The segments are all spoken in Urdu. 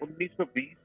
1920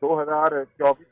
2024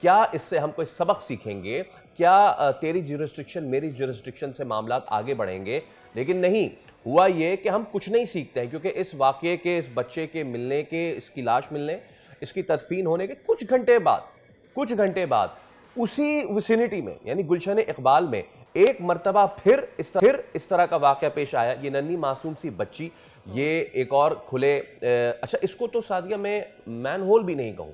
کیا اس سے ہم کوئی سبق سیکھیں گے؟ کیا تیری جورسڈکشن میری جورسڈکشن سے معاملات آگے بڑھیں گے؟ لیکن نہیں، ہوا یہ کہ ہم کچھ نہیں سیکھتے ہیں، کیونکہ اس واقعے کے، اس بچے کے ملنے کے، اس کی لاش ملنے، اس کی تدفین ہونے کے کچھ گھنٹے بعد اسی وسینٹی میں یعنی گلشن اقبال میں ایک مرتبہ پھر اس طرح کا واقعہ پیش آیا. یہ ننھی معصوم سی بچی، یہ ایک اور کھلے، اچھا اس کو تو سعدیہ میں مین ہول بھی نہیں کہوں،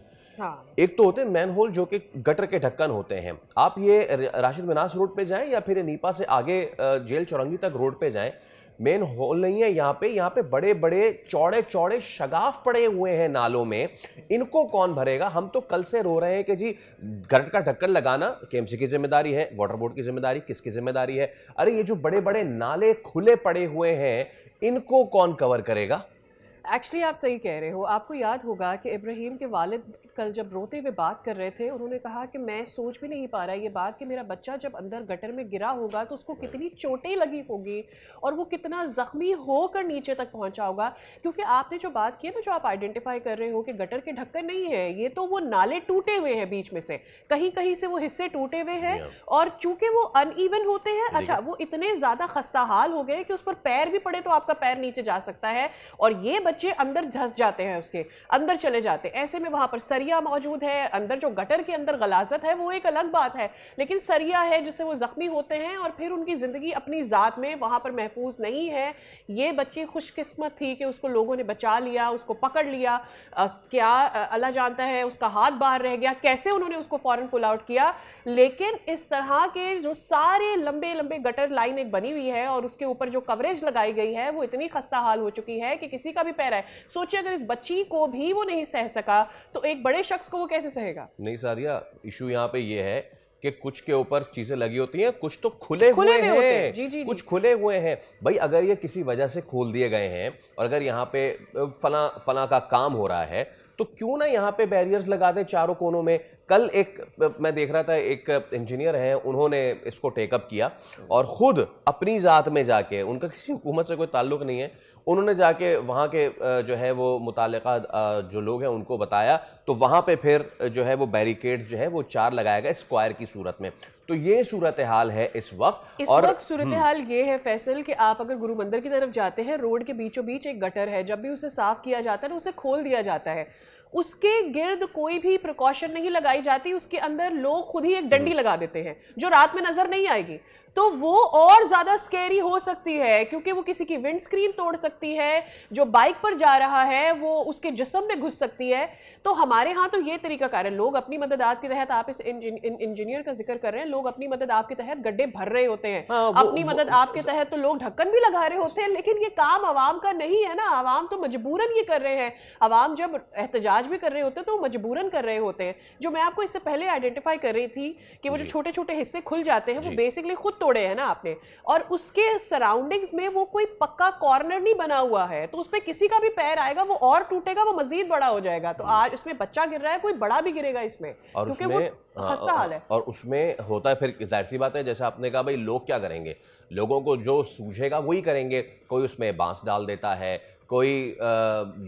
ایک تو ہوتے ہیں مین ہول جو کہ گٹر کے ڈھکن ہوتے ہیں. آپ یہ راشد مناس روڈ پہ جائیں یا پھر نیپا سے آگے جیل چورنگی تک روڈ پہ جائیں، مین ہول نہیں ہے یہاں پہ بڑے بڑے چوڑے شگاف پڑے ہوئے ہیں نالوں میں. ان کو کون بھرے گا؟ ہم تو کل سے رو رہے ہیں کہ جی گٹر کا ڈھکن لگانا کے ایم سی کی ذمہ داری ہے، واٹر بورڈ کی ذمہ داری، کس کی ذمہ داری ہے؟ ارے یہ جو بڑے بڑے نالے کھلے پڑے ہوئے ہیں ان کو کون کور کرے گا؟ ایکچولی آپ صحیح کہہ رہے ہو. آپ کو یاد ہوگا کہ ابراہیم کے والد کل جب روتے ہوئے بات کر رہے تھے، انہوں نے کہا کہ میں سوچ بھی نہیں پا رہا یہ بات کہ میرا بچہ جب اندر گٹر میں گرا ہوگا تو اس کو کتنی چوٹیں لگی ہوگی اور وہ کتنا زخمی ہو کر نیچے تک پہنچا ہوگا. کیونکہ آپ نے جو بات کی ہے نا، جو آپ آئیڈینٹیفائی کر رہے ہو کہ گٹر کے ڈھکن نہیں ہے، یہ تو وہ نالے ٹوٹے ہوئے ہیں بیچ میں سے، کہیں سے وہ حصے ٹوٹے ہوئے ہیں اور چونکہ وہ ان ایون ہوتے ہیں، اچھا وہ اتنے زیادہ خستہ حال ہو گئے کہ اس پر پیر بھی پڑے تو آپ کا پیر نیچے جا سکتا ہے، اور یہ بچے اندر دھس جاتے ہیں، اس کے اندر چلے جاتے ہیں. ایسے میں وہاں پر سریا موجود ہے، اندر جو گٹر کے اندر غلاظت ہے وہ ایک الگ بات ہے، لیکن سریا ہے جس سے وہ زخمی ہوتے ہیں اور پھر ان کی زندگی اپنی ذات میں وہاں پر محفوظ نہیں ہے. یہ بچی خوش قسمت تھی کہ اس کو لوگوں نے بچا لیا، اس کو پکڑ لیا. کیا اللہ جانتا ہے اس کا ہاتھ باہر رہ گیا، کیسے انہوں نے اس کو فوراً پل آؤٹ کیا. لیکن اس طرح کے جو سارے لمبے گٹر لائن ایک بنی ہوئی ہے اور اس کے اوپر جو کوریج لگائی گئی ہے وہ اتنی خستہ حال ہو چکی ہے کہ کسی کا بھی پیر ہے. سوچیں اگر اس بچی کو بھی وہ نہیں سہ سکا تو ایک بڑے شخص کو وہ کیسے سہے گا؟ نہیں سعدیہ، ایشو یہاں پہ یہ ہے کہ کچھ کے اوپر چیزیں لگی ہوتی ہیں، کچھ تو کھلے ہوئے ہیں، کچھ کھلے ہوئے ہیں. بھائی اگر یہ کسی وجہ سے کھول دیے گئے ہیں اور اگر یہاں پہ فلاں کا کام ہو رہا ہے تو کیوں نہ یہاں پہ بیریئرز لگا دیں چاروں کونوں میں. کل ایک میں دیکھ رہا تھا، ایک انجینئر ہیں، انہوں نے اس کو ٹیک اپ کیا اور خود اپنی ذات میں جا کے، ان کا کسی حکومت سے کوئی تعلق نہیں ہے، انہوں نے جا کے وہاں کے جو ہے وہ متعلقہ جو لوگ ہیں ان کو بتایا، تو وہاں پہ پھر جو ہے وہ بیریکیڈ جو ہے وہ 4 لگایا گیا اسکوائر کی صورت میں. تو یہ صورتحال ہے اس وقت. اور صورتحال یہ ہے فیصل کہ آپ اگر گرو مندر کی طرف جاتے ہیں، روڈ کے بیچوں بیچ ایک گٹر ہے، جب بھی اسے صاف کیا جاتا ہے نا، اسے کھول دیا جاتا ہے، اس کے گرد کوئی بھی پریکاشن نہیں لگائی جاتی. اس کے اندر لوگ خود ہی ایک ڈنڈی لگا دیتے ہیں جو رات میں نظر نہیں آئے گی، تو وہ اور زیادہ سکیری ہو سکتی ہے کیونکہ وہ کسی کی ونڈ سکرین توڑ سکتی ہے، جو بائک پر جا رہا ہے وہ اس کے جسم میں گھس سکتی ہے. تو ہمارے ہاں تو یہ طریقہ کار ہے، لوگ اپنی مدد کے تحت، آپ اس انجینئر کا ذکر کر رہے ہیں، لوگ اپنی مدد کے تحت گڈھے بھر رہے ہوتے ہیں، اپنی مدد کے تحت تو لوگ ڈھکن بھی لگا رہے ہوتے ہیں. لیکن یہ کام عوام کا نہیں ہے نا، عوام تو مجبوراً یہ کر رہے ہیں. عوام جب احتجاج بھی کر رہے ہوتے ہیں تو وہ مجبوراً کر رہے ہوتے ہیں. جو میں آپ کو اس سے پہلے آئیڈینٹیفائی کر رہی تھی کہ وہ جو چھوٹے چھوٹے حصے کھل جاتے ہیں وہ بیسکلی خود توڑے ہیں نا آپ نے، اور اس کے سراؤنڈنگز میں وہ کوئی پکا کارنر نہیں بنا ہوا ہے، تو اس پہ کسی کا بھی پیر آئے گا وہ اور ٹوٹے گا، وہ مزید بڑا ہو جائے گا. تو آج اس میں بچہ گر رہا ہے، کوئی بڑا بھی گرے گا اس میں، کیونکہ وہ خستہ حال ہے. اور اس میں ہوتا ہے پھر ظاہر سی بات ہے، جیسے آپ نے کہا بھائی لوگ کیا کریں گے، لوگوں کو جو سوجھے گا وہی کریں گے. کوئی اس میں بانس ڈال دیتا ہے، کوئی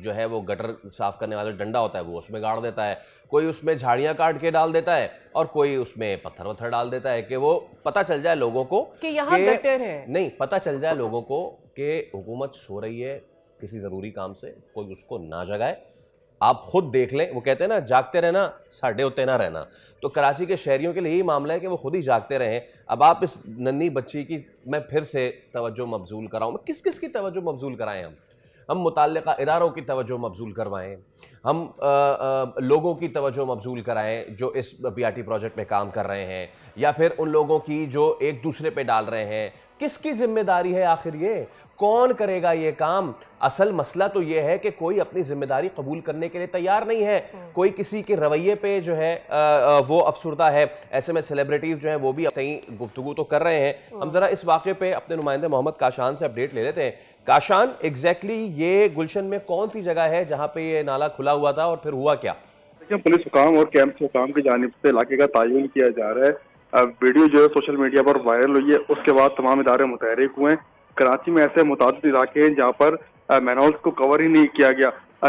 جو ہے وہ گٹر صاف کرنے والا ڈنڈا ہوتا ہے وہ اس میں گاڑ دیتا ہے، کوئی اس میں جھاڑیاں کاٹ کے ڈال دیتا ہے، اور کوئی اس میں پتھر وتھر ڈال دیتا ہے کہ وہ پتہ چل جائے لوگوں کو کہ یہاں گٹر ہے. نہیں، پتہ چل جائے لوگوں کو کہ حکومت سو رہی ہے کسی ضروری کام سے، کوئی اس کو نہ جگائے. آپ خود دیکھ لیں، وہ کہتے ہیں نا جاگتے رہنا ساڑھے ہوتے نہ رہنا. تو کراچی کے شہریوں کے لیے یہی معاملہ ہے کہ وہ خود ہی جاگتے رہیں. اب آپ اس ننھی بچی کی میں پھر سے توجہ مبذول کراؤں، میں کس کی توجہ مبذول کرائیں؟ ہم متعلقہ اداروں کی توجہ مبذول کروائیں، ہم لوگوں کی توجہ مبذول کرائیں جو اس پی آر ٹی پروجیکٹ پہ کام کر رہے ہیں، یا پھر ان لوگوں کی جو ایک دوسرے پہ ڈال رہے ہیں. کس کی ذمہ داری ہے آخر؟ یہ کون کرے گا یہ کام؟ اصل مسئلہ تو یہ ہے کہ کوئی اپنی ذمہ داری قبول کرنے کے لیے تیار نہیں ہے، کوئی کسی کے رویے پہ جو ہے وہ افسردہ ہے. ایسے میں سیلیبریٹیز جو ہیں وہ بھی اپنی گفتگو تو کر رہے ہیں. ہم ذرا اس واقعے پہ اپنے نمائندے محمد کاشان سے اپڈیٹ لے لیتے ہیں. کاشان، ایگزیکٹلی یہ گلشن میں کون سی جگہ ہے جہاں پہ یہ نالا کھلا ہوا تھا اور پھر ہوا کیا؟ پولیس حکام اور کیمپ حکام کی جانب سے علاقے کا تعین کیا جا رہا ہے. ویڈیو جو ہے سوشل میڈیا پر وائرل ہوئی ہے، اس کے بعد تمام ادارے متحرک ہوئے ہیں. کراچی میں ایسے متعدد علاقے ہیں جہاں پر مینہولز کو کور ہی نہیں کیا گیا.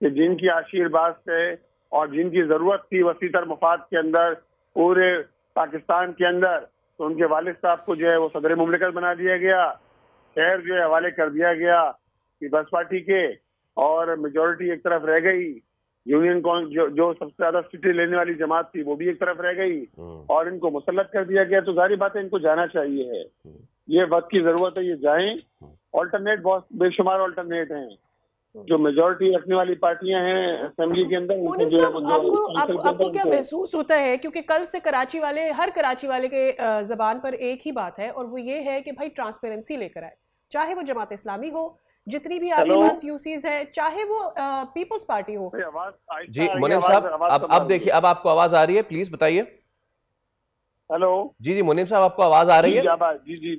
کہ جن کی آشیرواد سے اور جن کی ضرورت تھی وسیع تر مفاد کے اندر پورے پاکستان کے اندر، تو ان کے والد صاحب کو جو ہے وہ صدر مملکت بنا دیا گیا، شہر جو ہے حوالے کر دیا گیا پیپلز پارٹی کے، اور میجورٹی ایک طرف رہ گئی، یونین جو سب سے زیادہ سیٹیں لینے والی جماعت تھی وہ بھی ایک طرف رہ گئی، اور ان کو مسلط کر دیا گیا۔ تو ظاہری بات ہے ان کو جانا چاہیے ہے، یہ وقت کی ضرورت ہے، یہ جائیں۔ آلٹرنیٹ بہت بے شمار آلٹرنیٹ ہیں، جو میجورٹی رکھنے والی پارٹیاں ہیں اسمبلی کے اندر۔ مونم صاحب، آپ کو کیا محسوس ہوتا ہے، کیونکہ کل سے ہر کراچی والے کے زبان پر ایک ہی بات ہے، اور وہ یہ ہے کہ بھائی ٹرانسپیرنسی لے کر آئے، چاہے وہ جماعت اسلامی ہو، جتنی بھی آپ کے پاس یوسیز ہے، چاہے وہ پیپلز پارٹی ہو۔ جی مونم صاحب، اب دیکھیے، اب آپ کو آواز آ رہی ہے، پلیز بتائیے۔ ہیلو، جی مونم صاحب، آپ کو آواز آ رہی ہے؟ جی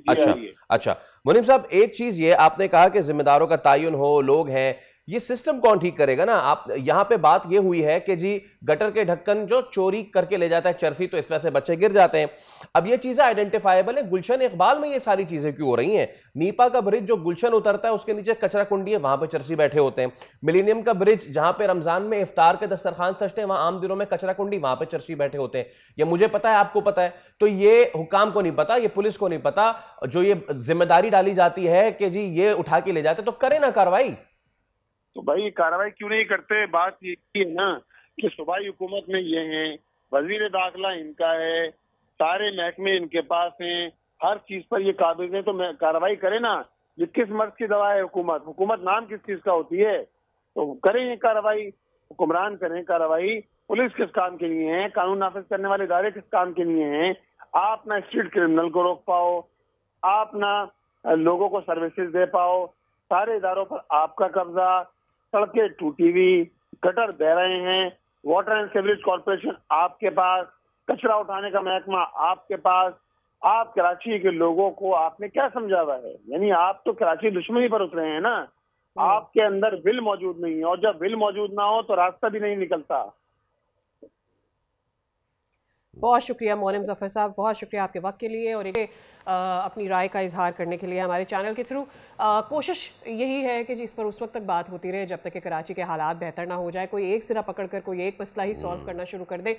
اچھا مونم صاحب، ایک چیز یہ آپ نے کہا کہ ذمہ داروں کا تعین ہو، لوگ ہیں، یہ سسٹم کون ٹھیک کرے گا نا؟ آپ یہاں پہ بات یہ ہوئی ہے کہ جی گٹر کے ڈھکن جو چوری کر کے لے جاتا ہے چرسی، تو اس وجہ سے بچے گر جاتے ہیں۔ اب یہ چیزیں آئیڈینٹیفائیبل ہیں، گلشن اقبال میں یہ ساری چیزیں کیوں ہو رہی ہیں؟ نیپا کا برج جو گلشن اترتا ہے اس کے نیچے کچرا کنڈی ہے، وہاں پہ چرسی بیٹھے ہوتے ہیں۔ ملینیم کا برج جہاں پہ رمضان میں افطار کے دسترخوان سجتے ہیں، وہاں عام دنوں میں کچرا کنڈی، وہاں پہ چرسی بیٹھے ہوتے ہیں۔ یہ مجھے پتا ہے، آپ کو پتا ہے، تو یہ حکام کو نہیں پتا، یہ پولیس کو نہیں پتا، جو یہ ذمہ داری ڈالی جاتی ہے کہ جی یہ اٹھا کے لے جاتے، تو کرے نا کاروائی۔ تو بھائی کاروائی کیوں نہیں کرتے؟ بات یہ ہے نا کہ صوبائی حکومت میں یہ ہیں، وزیر داخلہ ان کا ہے، سارے محکمے ان کے پاس ہیں، ہر چیز پر یہ قابض ہیں، تو کاروائی کرے نا۔ یہ کس مرض کی دوا ہے حکومت نام کس چیز کا ہوتی ہے؟ تو کریں یہ کاروائی، حکمران کریں کاروائی۔ پولیس کس کام کے لیے ہیں؟ قانون نافذ کرنے والے ادارے کس کام کے لیے ہیں؟ آپ نہ اسٹریٹ کرمنل کو روک پاؤ، آپ نہ لوگوں کو سروسز دے پاؤ، سارے اداروں پر آپ کا قبضہ، سڑکیں ٹوٹی ہوئی، گٹر بہ رہے ہیں، واٹر اینڈ سیوریج کارپوریشن آپ کے پاس، کچرا اٹھانے کا محکمہ آپ کے پاس۔ آپ کراچی کے لوگوں کو آپ نے کیا سمجھا ہوا ہے؟ یعنی آپ تو کراچی دشمنی پر اترے ہیں نا، آپ کے اندر ول موجود نہیں ہے، اور جب ول موجود نہ ہو تو راستہ بھی نہیں نکلتا۔ بہت شکریہ مونم ظفر صاحب، بہت شکریہ آپ کے وقت کے لیے، اور اپنی رائے کا اظہار کرنے کے لیے ہمارے چینل کے تھرو۔ کوشش یہی ہے کہ اس پر اس وقت تک بات ہوتی رہے جب تک کہ کراچی کے حالات بہتر نہ ہو جائے، کوئی ایک سرا پکڑ کر کوئی ایک مسئلہ ہی سالو کرنا شروع کر دے۔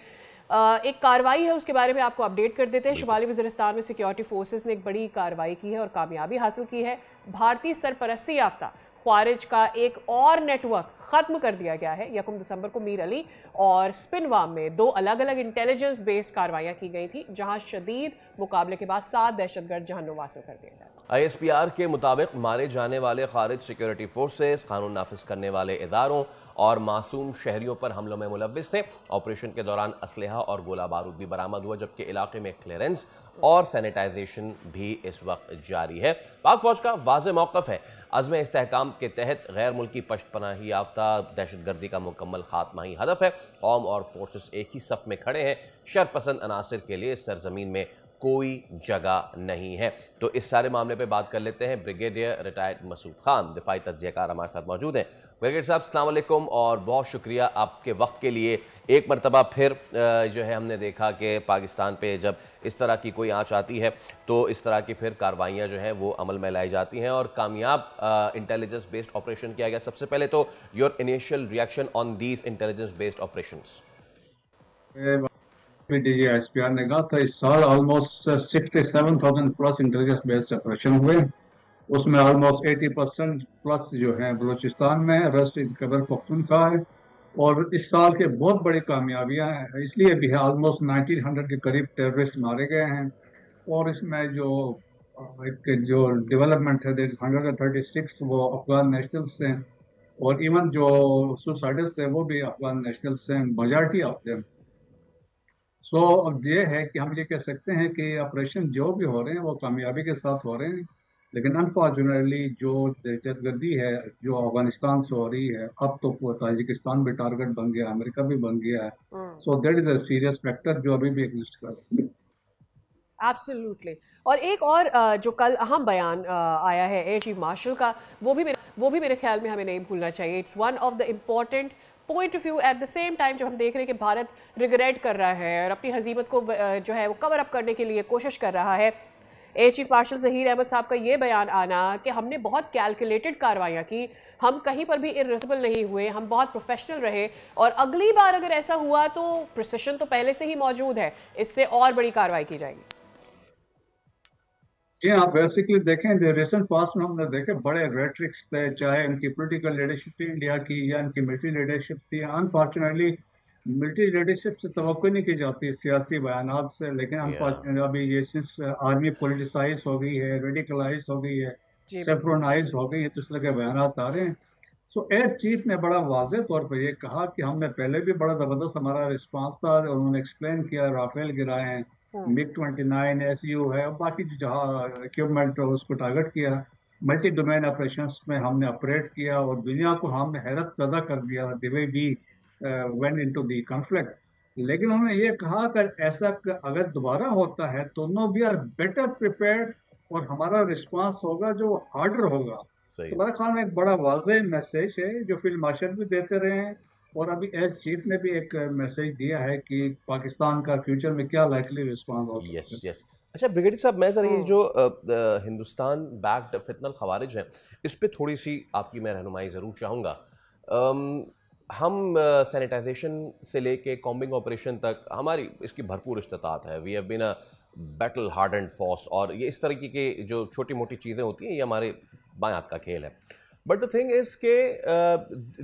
ایک کاروائی ہے، اس کے بارے میں آپ کو اپڈیٹ کر دیتے ہیں۔ شمالی وزیرستان میں سیکیورٹی فورسز نے ایک بڑی کاروائی کی ہے اور کامیابی حاصل کی ہے۔ بھارتی سرپرستی یافتہ خوارج کا ایک اور نیٹ ورک ختم کر دیا گیا ہے۔ 1 دسمبر کو میر علی اور سپنوام میں 2 الگ الگ انٹیلیجنس بیسڈ کاروائیاں کی گئی تھی، جہاں شدید مقابلے کے بعد 7 دہشت گرد جہنم حاصل کر دیا گیا۔ ISPR کے مطابق مارے جانے والے خارج سیکیورٹی فورسز قانون نافذ کرنے والے اداروں اور معصوم شہریوں پر حملوں میں ملوث تھے۔ آپریشن کے دوران اسلحہ اور گولہ بارود بھی برآمد ہوا، جبکہ علاقے میں کلیئرنس اور سینیٹائزیشن بھی اس وقت جاری ہے۔ پاک فوج کا واضح موقف ہے، عزم استحکام کے تحت غیر ملکی پشت پناہی یافتہ دہشت گردی کا مکمل خاتمہ ہی ہدف ہے۔ قوم اور فورسز ایک ہی صف میں کھڑے ہیں، شرپسند عناصر کے لیے اس سرزمین میں کوئی جگہ نہیں ہے۔ تو اس سارے معاملے پہ بات کر لیتے ہیں۔ بریگیڈیئر ریٹائرڈ مسعود خان دفاعی تجزیہ کار ہمارے ساتھ موجود ہیں۔ بریگیڈیئر صاحب السلام علیکم، اور بہت شکریہ آپ کے وقت کے لیے۔ ایک مرتبہ پھر جو ہے ہم نے دیکھا کہ پاکستان پہ جب اس طرح کی کوئی آنچ آتی ہے تو اس طرح کی پھر کاروائیاں جو ہیں وہ عمل میں لائی جاتی ہیں اور کامیاب انٹیلیجنس بیسڈ آپریشن کیا گیا۔ سب سے پہلے تو your initial reaction on these intelligence based operations. ISPR نے کہا تھا اس سال almost 67,000 plus intelligence based operation ہوئے، اس میں آلموسٹ 80% پلس جو ہے بلوچستان میں، ریسٹ خیبر پختونخوا ہے، اور اس سال کے بہت بڑی کامیابیاں ہیں، اس لیے بھی ہے آلموسٹ 1900 کے قریب ٹیررسٹ مارے گئے ہیں، اور اس میں جو ڈیولپمنٹ ہے 136 وہ افغان نیشنلز ہیں، اور ایون جو سوسائڈز تھے وہ بھی افغان نیشنلز ہیں، میجارٹی آف دیم۔ سو اب یہ ہے کہ ہم یہ کہہ سکتے ہیں کہ آپریشن جو بھی ہو رہے ہیں وہ کامیابی کے ساتھ ہو رہے ہیں، لیکن انفارچونیٹلی جو دہشت گردی ہے جو افغانستان سے ہو رہی ہے، اب تو تاجکستان بھی ٹارگٹ بن گیا، امریکہ بھی بن گیا ہے، so that is a serious factor جو ابھی بھی ایگزسٹ کر رہا ہے۔ ایبسلیوٹلی۔ اور ایک اور جو کل اہم بیان آیا ہے ایئر چیف مارشل کا، وہ بھی میرے خیال میں ہمیں نہیں بھولنا چاہیے۔ It's one of the important point of view at the same time, جو ہم دیکھ رہے ہیں کہ بھارت ریگریٹ کر رہا ہے اور اپنی ہزیمت کو جو ہے وہ کور اپ کرنے کے لیے کوشش کر رہا ہے۔ Air chief marshal Zaheer Ahmed صاحب کا یہ بیان آنا کہ ہم نے بہت کیلکولیٹڈ کارروائیاں کی، ہم کہیں پر بھی ارریٹیبل نہیں ہوئے، ہم بہت پروفیشنل رہے، اور اگلی بار اگر ایسا ہوا تو پریسیشن تو پہلے سے ہی موجود ہے، اس سے اور بڑی کارروائی کی جائے گی۔ جی ہاں، بیسکلی دیکھیں ریسنٹ پاسٹ میں ہم نے دیکھے بڑے ریٹرکس تھے، چاہے ان کی پولیٹیکل لیڈرشپ تھی انڈیا کی یا ان کی ملٹری لیڈرشپ تھی۔ انفارچونیٹلی ملٹری لیڈرشپ سے توقع نہیں کی جاتی سیاسی بیانات سے، لیکن انفارچونیٹلی ابھی یہ سنس آرمی پولیٹیسائز ہو گئی ہے، ریڈیکلائز ہو گئی ہے، سیفرونائز ہو گئی ہے، تو اس طرح کے بیانات آ رہے ہیں۔ سو ایئر چیف نے بڑا واضح طور پر یہ کہا کہ ہم نے پہلے بھی بڑا زبردست ہمارا رسپانس تھا، اور انہوں نے ایکسپلین کیا رافیل گرائے ہیں، MiG 29 SU ہے، اور باقی جو جہاں اکوپمنٹ اس کو ٹارگٹ کیا، ملٹی ڈومین آپریشنس میں ہم نے آپریٹ کیا، اور دنیا کو ہم نے حیرت زدہ کر دیا the way we went into the conflict. لیکن انہوں نے یہ کہا کہ ایسا اگر دوبارہ ہوتا ہے تو نو وی آر بیٹر پریپیئرڈ، اور ہمارا رسپانس ہوگا جو ہارڈر ہوگا۔ تو میرے خیال میں ایک بڑا واضح میسج ہے جو فیلڈ مارشل بھی دیتے رہے ہیں، اور ابھی ایئر چیف نے بھی ایک میسج دیا ہے کہ پاکستان کا فیوچر میں کیا لائکلی رسپانس ہو سکتا ہے۔ اچھا بریگیڈیئر صاحب، میں ذرا یہ جو ہندوستان بیکڈ فتنہ الخوارج ہیں اس پہ تھوڑی سی آپ کی میں رہنمائی ضرور چاہوں گا۔ ہم سینیٹائزیشن سے لے کے کامبنگ آپریشن تک ہماری اس کی بھرپور استطاعت ہے، we have been a battle hard and fast, اور یہ اس طرح کی جو چھوٹی موٹی چیزیں ہوتی ہیں یہ ہمارے بائیں ہاتھ کا کھیل ہے۔ بٹ دا تھنگ از کہ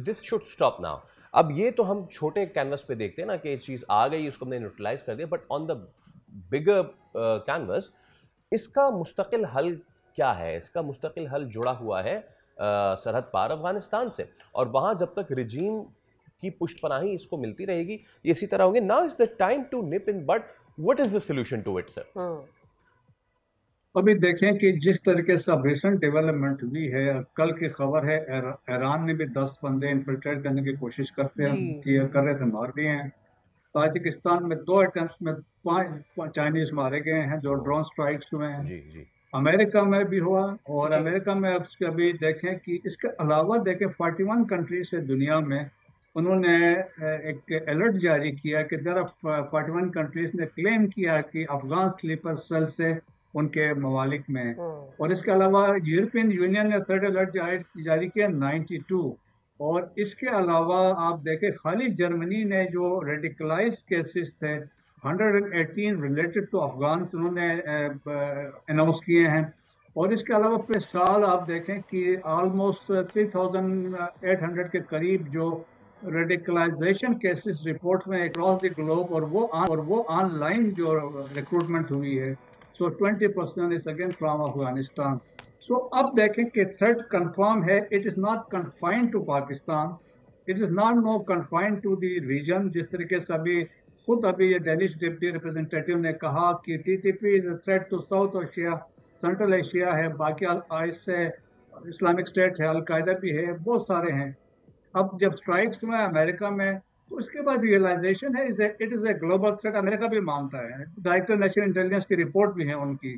دس شوڈ اسٹاپ ناؤ۔ اب یہ تو ہم چھوٹے کینوس پہ دیکھتے ہیں نا کہ یہ چیز آ گئی، اس کو ہم نے نیوٹرلائز کر دیا، but on the bigger canvas اس کا مستقل حل کیا ہے؟ اس کا مستقل حل جڑا ہوا ہے سرحد پار افغانستان سے، اور وہاں جب تک رجیم کی پشت پناہی اس کو ملتی رہے گی یہ اسی طرح ہوں گے۔ Now is the time to nip in bud, what is the solution to it, sir? ابھی دیکھیں کہ جس طریقے سے اب ریسنٹ ڈیولپمنٹ ہوئی ہے، کل کی خبر ہے ایران نے بھی 10 بندے انفلٹریٹ کرنے کی کوشش کر رہے تھے، مار دیے ہیں۔ تاجکستان میں 2 اٹیمپٹس میں 5 چائنیز مارے گئے ہیں جو ڈرون سٹرائکس ہوئے ہیں۔ امریکہ میں بھی ہوا، اور امریکہ میں ابھی دیکھیں کہ اس کے علاوہ دیکھیں 41 کنٹریز سے دنیا میں انہوں نے ایک الرٹ جاری کیا کہ 41 کنٹریز نے کلیم کیا کہ افغان سلیپر سیل سے ان کے ممالک میں، اور اس کے علاوہ یورپین یونین نے 3rd الرٹ جاری کیا 92، اور اس کے علاوہ آپ دیکھیں خالی جرمنی نے جو ریڈیکلائز کیسز تھے 118 ریلیٹڈ ٹو افغانس انہوں نے اناؤنس کیے ہیں، اور اس کے علاوہ پھر سال آپ دیکھیں کہ آلموسٹ 3800 کے قریب جو ریڈیکلائزیشن کیسز رپورٹ میں اکراس دی گلوب، اور وہ آن لائن جو ریکروٹمنٹ ہوئی ہے، so 20% is again from Afghanistan. So اب دیکھیں کہ تھریٹ کنفرم ہے، it is not confined to Pakistan, it is not no confined to the region. جس طریقے سے ابھی یہ ڈیلش ڈپٹی ریپرزینٹیٹیو نے کہا کہ TTP is a threat to South Asia, central Asia ہے، باقی اس سے اسلامک اسٹیٹ ہے، القاعدہ بھی ہے، بہت سارے ہیں۔ اب جب اسٹرائکس میں امریکہ میں، تو اس کے بعد ریئلائزیشن ہے it is a global threat, امریکہ بھی مانتا ہے، ڈائریکٹر نیشنل انٹیلیجنس کی رپورٹ بھی ہے ان کی۔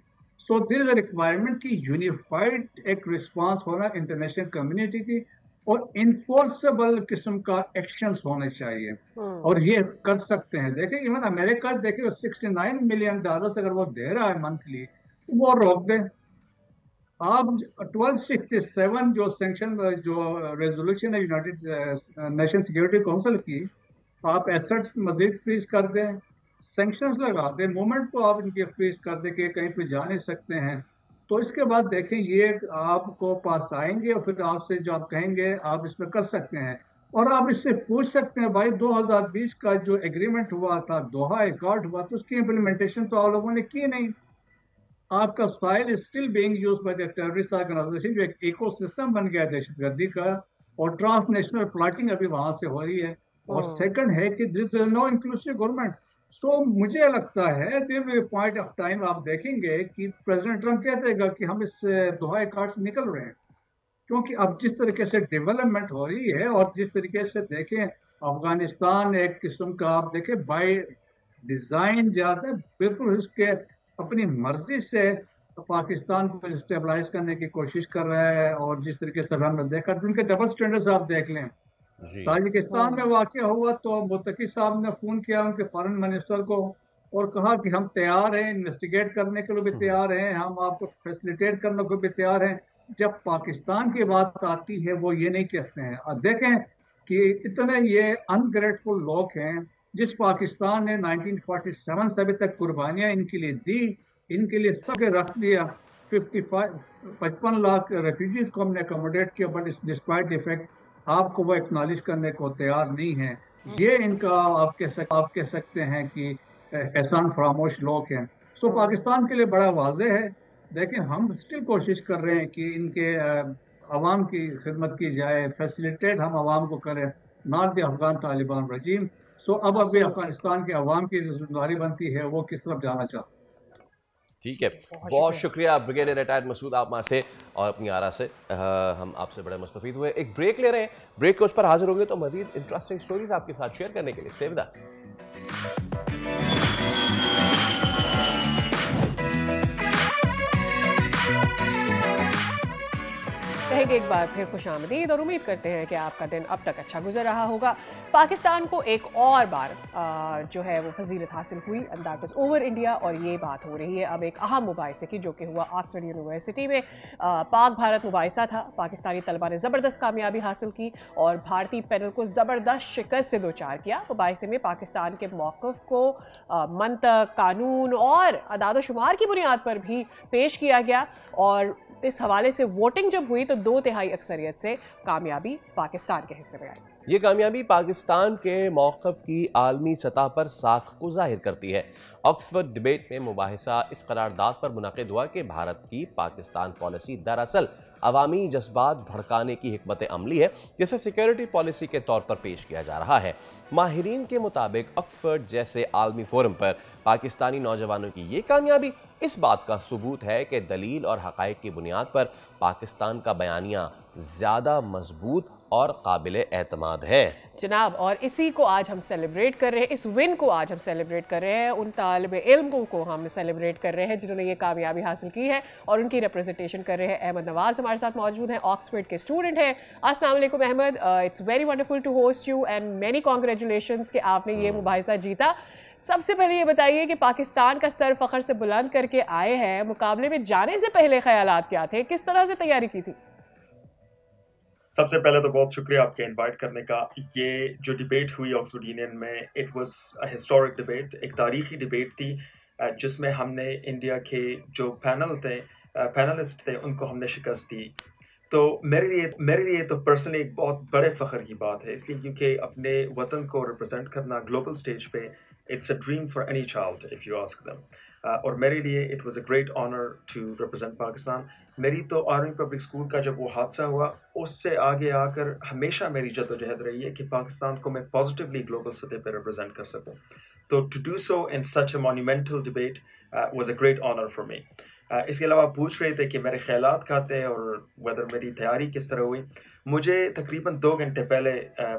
So there is a requirement کی یونیفائڈ ایک رسپانس ہونا انٹرنیشنل کمیونٹی کی، اور انفورسبل قسم کا ایکشنز ہونے چاہیے، اور یہ کر سکتے ہیں۔ دیکھیں ایون امریکہ دیکھیں $69 ملین اگر وہ دے رہا ہے منتھلی، تو وہ روک دیں۔ آپ 1267 جو سینکشن جو ریزولوشن ہے یونائٹڈ نیشن سیکورٹی کونسل کی، آپ ایسٹس مزید فریز کر دیں، سینکشنز لگا دیں، موومنٹ کو آپ ان کی فریز کر دیں کہ کہیں پہ جا نہیں سکتے ہیں۔ تو اس کے بعد دیکھیں یہ آپ کو پاس آئیں گے، اور پھر آپ سے جو آپ کہیں گے آپ اس میں کر سکتے ہیں، اور آپ اس سے پوچھ سکتے ہیں بھائی 2020 کا جو ایگریمنٹ ہوا تھا، دوحہ ایکارڈ ہوا، تو اس کی امپلیمنٹیشن تو آپ لوگوں نے کی نہیں۔ آپ کا soil is still being used by the terrorist organisation, جو ایک ایکو سسٹم بن گیا دہشت گردی کا، اور ٹرانس نیشنل پلاٹنگ ابھی وہاں سے ہو رہی ہے۔ اور سیکنڈ ہے کہ this is know inclusive government. سو مجھے لگتا ہے پوائنٹ آف ٹائم آپ دیکھیں گے کہ پریزیڈنٹ ٹرمپ کہتے گا کہ ہم اس دوحہ ایکارڈ سے نکل رہے ہیں، کیونکہ اب جس طریقے سے ڈیولپمنٹ ہو رہی ہے، اور جس طریقے سے دیکھیں افغانستان ایک قسم کا آپ دیکھیں بائی ڈیزائن جاتا ہے، بالکل اس کے اپنی مرضی سے پاکستان کو اسٹیبلائز کرنے کی کوشش کر رہا ہے، اور جس طریقے سے ہم نے دیکھا ان کے ڈبل سٹینڈرڈز آپ دیکھ لیں۔ تاجکستان میں واقع ہوا تو متقی صاحب نے فون کیا ان کے فارن منسٹر کو، اور کہا کہ ہم تیار ہیں انویسٹیگیٹ کرنے کے لیے بھی تیار ہیں, ہم آپ کو فیسلیٹیٹ کرنے کو بھی تیار ہیں. جب پاکستان کی بات آتی ہے وہ یہ نہیں کہتے ہیں. اب دیکھیں کہ اتنے یہ انگریٹفل لوگ ہیں جس پاکستان نے 1947 سے ابھی تک قربانیاں ان کے لیے دی, ان کے لیے سب کے رکھ دیا. 55 لاکھ ریفیوجیز کو ہم نے اکوموڈیٹ کیا, بٹ ڈسپائٹ افیکٹ آپ کو وہ ایکنالج کرنے کو تیار نہیں ہیں. یہ ان کا آپ کہہ سکتے ہیں کہ احسان فراموش لوگ ہیں. سو پاکستان کے لیے بڑا واضح ہے. دیکھیں ہم اسٹل کوشش کر رہے ہیں کہ ان کے عوام کی خدمت کی جائے, فیسلیٹیٹ ہم عوام کو کریں, ناٹ دی افغان طالبان رجیم. سو اب افغانستان کے عوام کی ذمہ داری بنتی ہے وہ کس طرف جانا چاہتے ہیں. ٹھیک ہے, بہت شکریہ بریگیڈیئر ریٹائرڈ مسعود عامر سے اور اپنی آرا سے. ہم آپ سے بڑے مستفید ہوئے. ایک بریک لے رہے ہیں, بریک کے اس پر حاضر ہوں گے تو مزید انٹرسٹنگ سٹوریز آپ کے ساتھ شیئر کرنے کے لیے اسٹے ود اس. کہیں گے ایک بار پھر خوش آمدید اور امید کرتے ہیں کہ آپ کا دن اب تک اچھا گزر رہا ہوگا. پاکستان کو ایک اور بار جو ہے وہ فضیلت حاصل ہوئی and that is over India, اور یہ بات ہو رہی ہے اب ایک اہم مباحثے کی جو کہ ہوا آکسفورڈ یونیورسٹی میں. پاک بھارت مباحثہ تھا. پاکستانی طلبہ نے زبردست کامیابی حاصل کی اور بھارتی پینل کو زبردست شکست سے دوچار کیا. مباحثے میں پاکستان کے موقف کو منطق, قانون اور اعداد و شمار کی بنیاد پر بھی پیش کیا گیا, اور اس حوالے سے ووٹنگ جب ہوئی تو 2/3 اکثریت سے کامیابی پاکستان کے حصے میں آئی. یہ کامیابی پاکستان کے موقف کی عالمی سطح پر ساکھ کو ظاہر کرتی ہے. آکسفورڈ ڈیبیٹ میں مباحثہ اس قرارداد پر منعقد ہوا کہ بھارت کی پاکستان پالیسی دراصل عوامی جذبات بھڑکانے کی حکمت عملی ہے جسے سیکیورٹی پالیسی کے طور پر پیش کیا جا رہا ہے. ماہرین کے مطابق آکسفورڈ جیسے عالمی فورم پر پاکستانی نوجوانوں کی یہ کامیابی اس بات کا ثبوت ہے کہ دلیل اور حقائق کی بنیاد پر پاکستان کا بیانیہ زیادہ مضبوط اور قابل اعتماد ہے. جناب, اور اسی کو آج ہم سیلیبریٹ کر رہے ہیں, اس ون کو آج ہم سیلیبریٹ کر رہے ہیں, ان طالب علموں کو ہم سیلیبریٹ کر رہے ہیں جنہوں نے یہ کامیابی حاصل کی ہے اور ان کی ریپرزنٹیشن کر رہے ہیں. احمد نواز ہمارے ساتھ موجود ہیں, آکسفورڈ کے اسٹوڈنٹ ہیں. السلام علیکم Ahmed, it's very wonderful to host you and many congratulations کہ آپ نے یہ مباحثہ جیتا. سب سے پہلے یہ بتائیے کہ پاکستان کا سر فخر سے بلند کر کے آئے ہیں, مقابلے میں جانے سے پہلے خیالات کیا تھے, کس طرح سے تیاری کی تھی؟ سب سے پہلے تو بہت شکریہ آپ کے انوائٹ کرنے کا. یہ جو ڈیبیٹ ہوئی آکسفورڈ یونین میں, it was a historic debate, ایک تاریخی ڈیبیٹ تھی جس میں ہم نے انڈیا کے جو پینلسٹ تھے ان کو ہم نے شکست دی. تو میرے لیے تو پرسنلی ایک بہت بڑے فخر کی بات ہے, اس لیے کیونکہ اپنے وطن کو ریپرزینٹ کرنا گلوبل سٹیج پہ it's a dream for any child if you ask them. اور میرے لیے it was a great honour to represent Pakistan. میری تو آرمی پبلک اسکول کا جب وہ حادثہ ہوا اس سے آگے آ کر ہمیشہ میری جدوجہد رہی ہے کہ پاکستان کو میں پازیٹیولی گلوبل سطح پہ ریپرزینٹ کر سکوں. تو to do so in such a monumental debate was a great honour for me. اس کے علاوہ آپ پوچھ رہے تھے کہ میرے خیالات کیا تھے اور ویدر میری تیاری کس طرح ہوئی. مجھے تقریباً 2 گھنٹے پہلے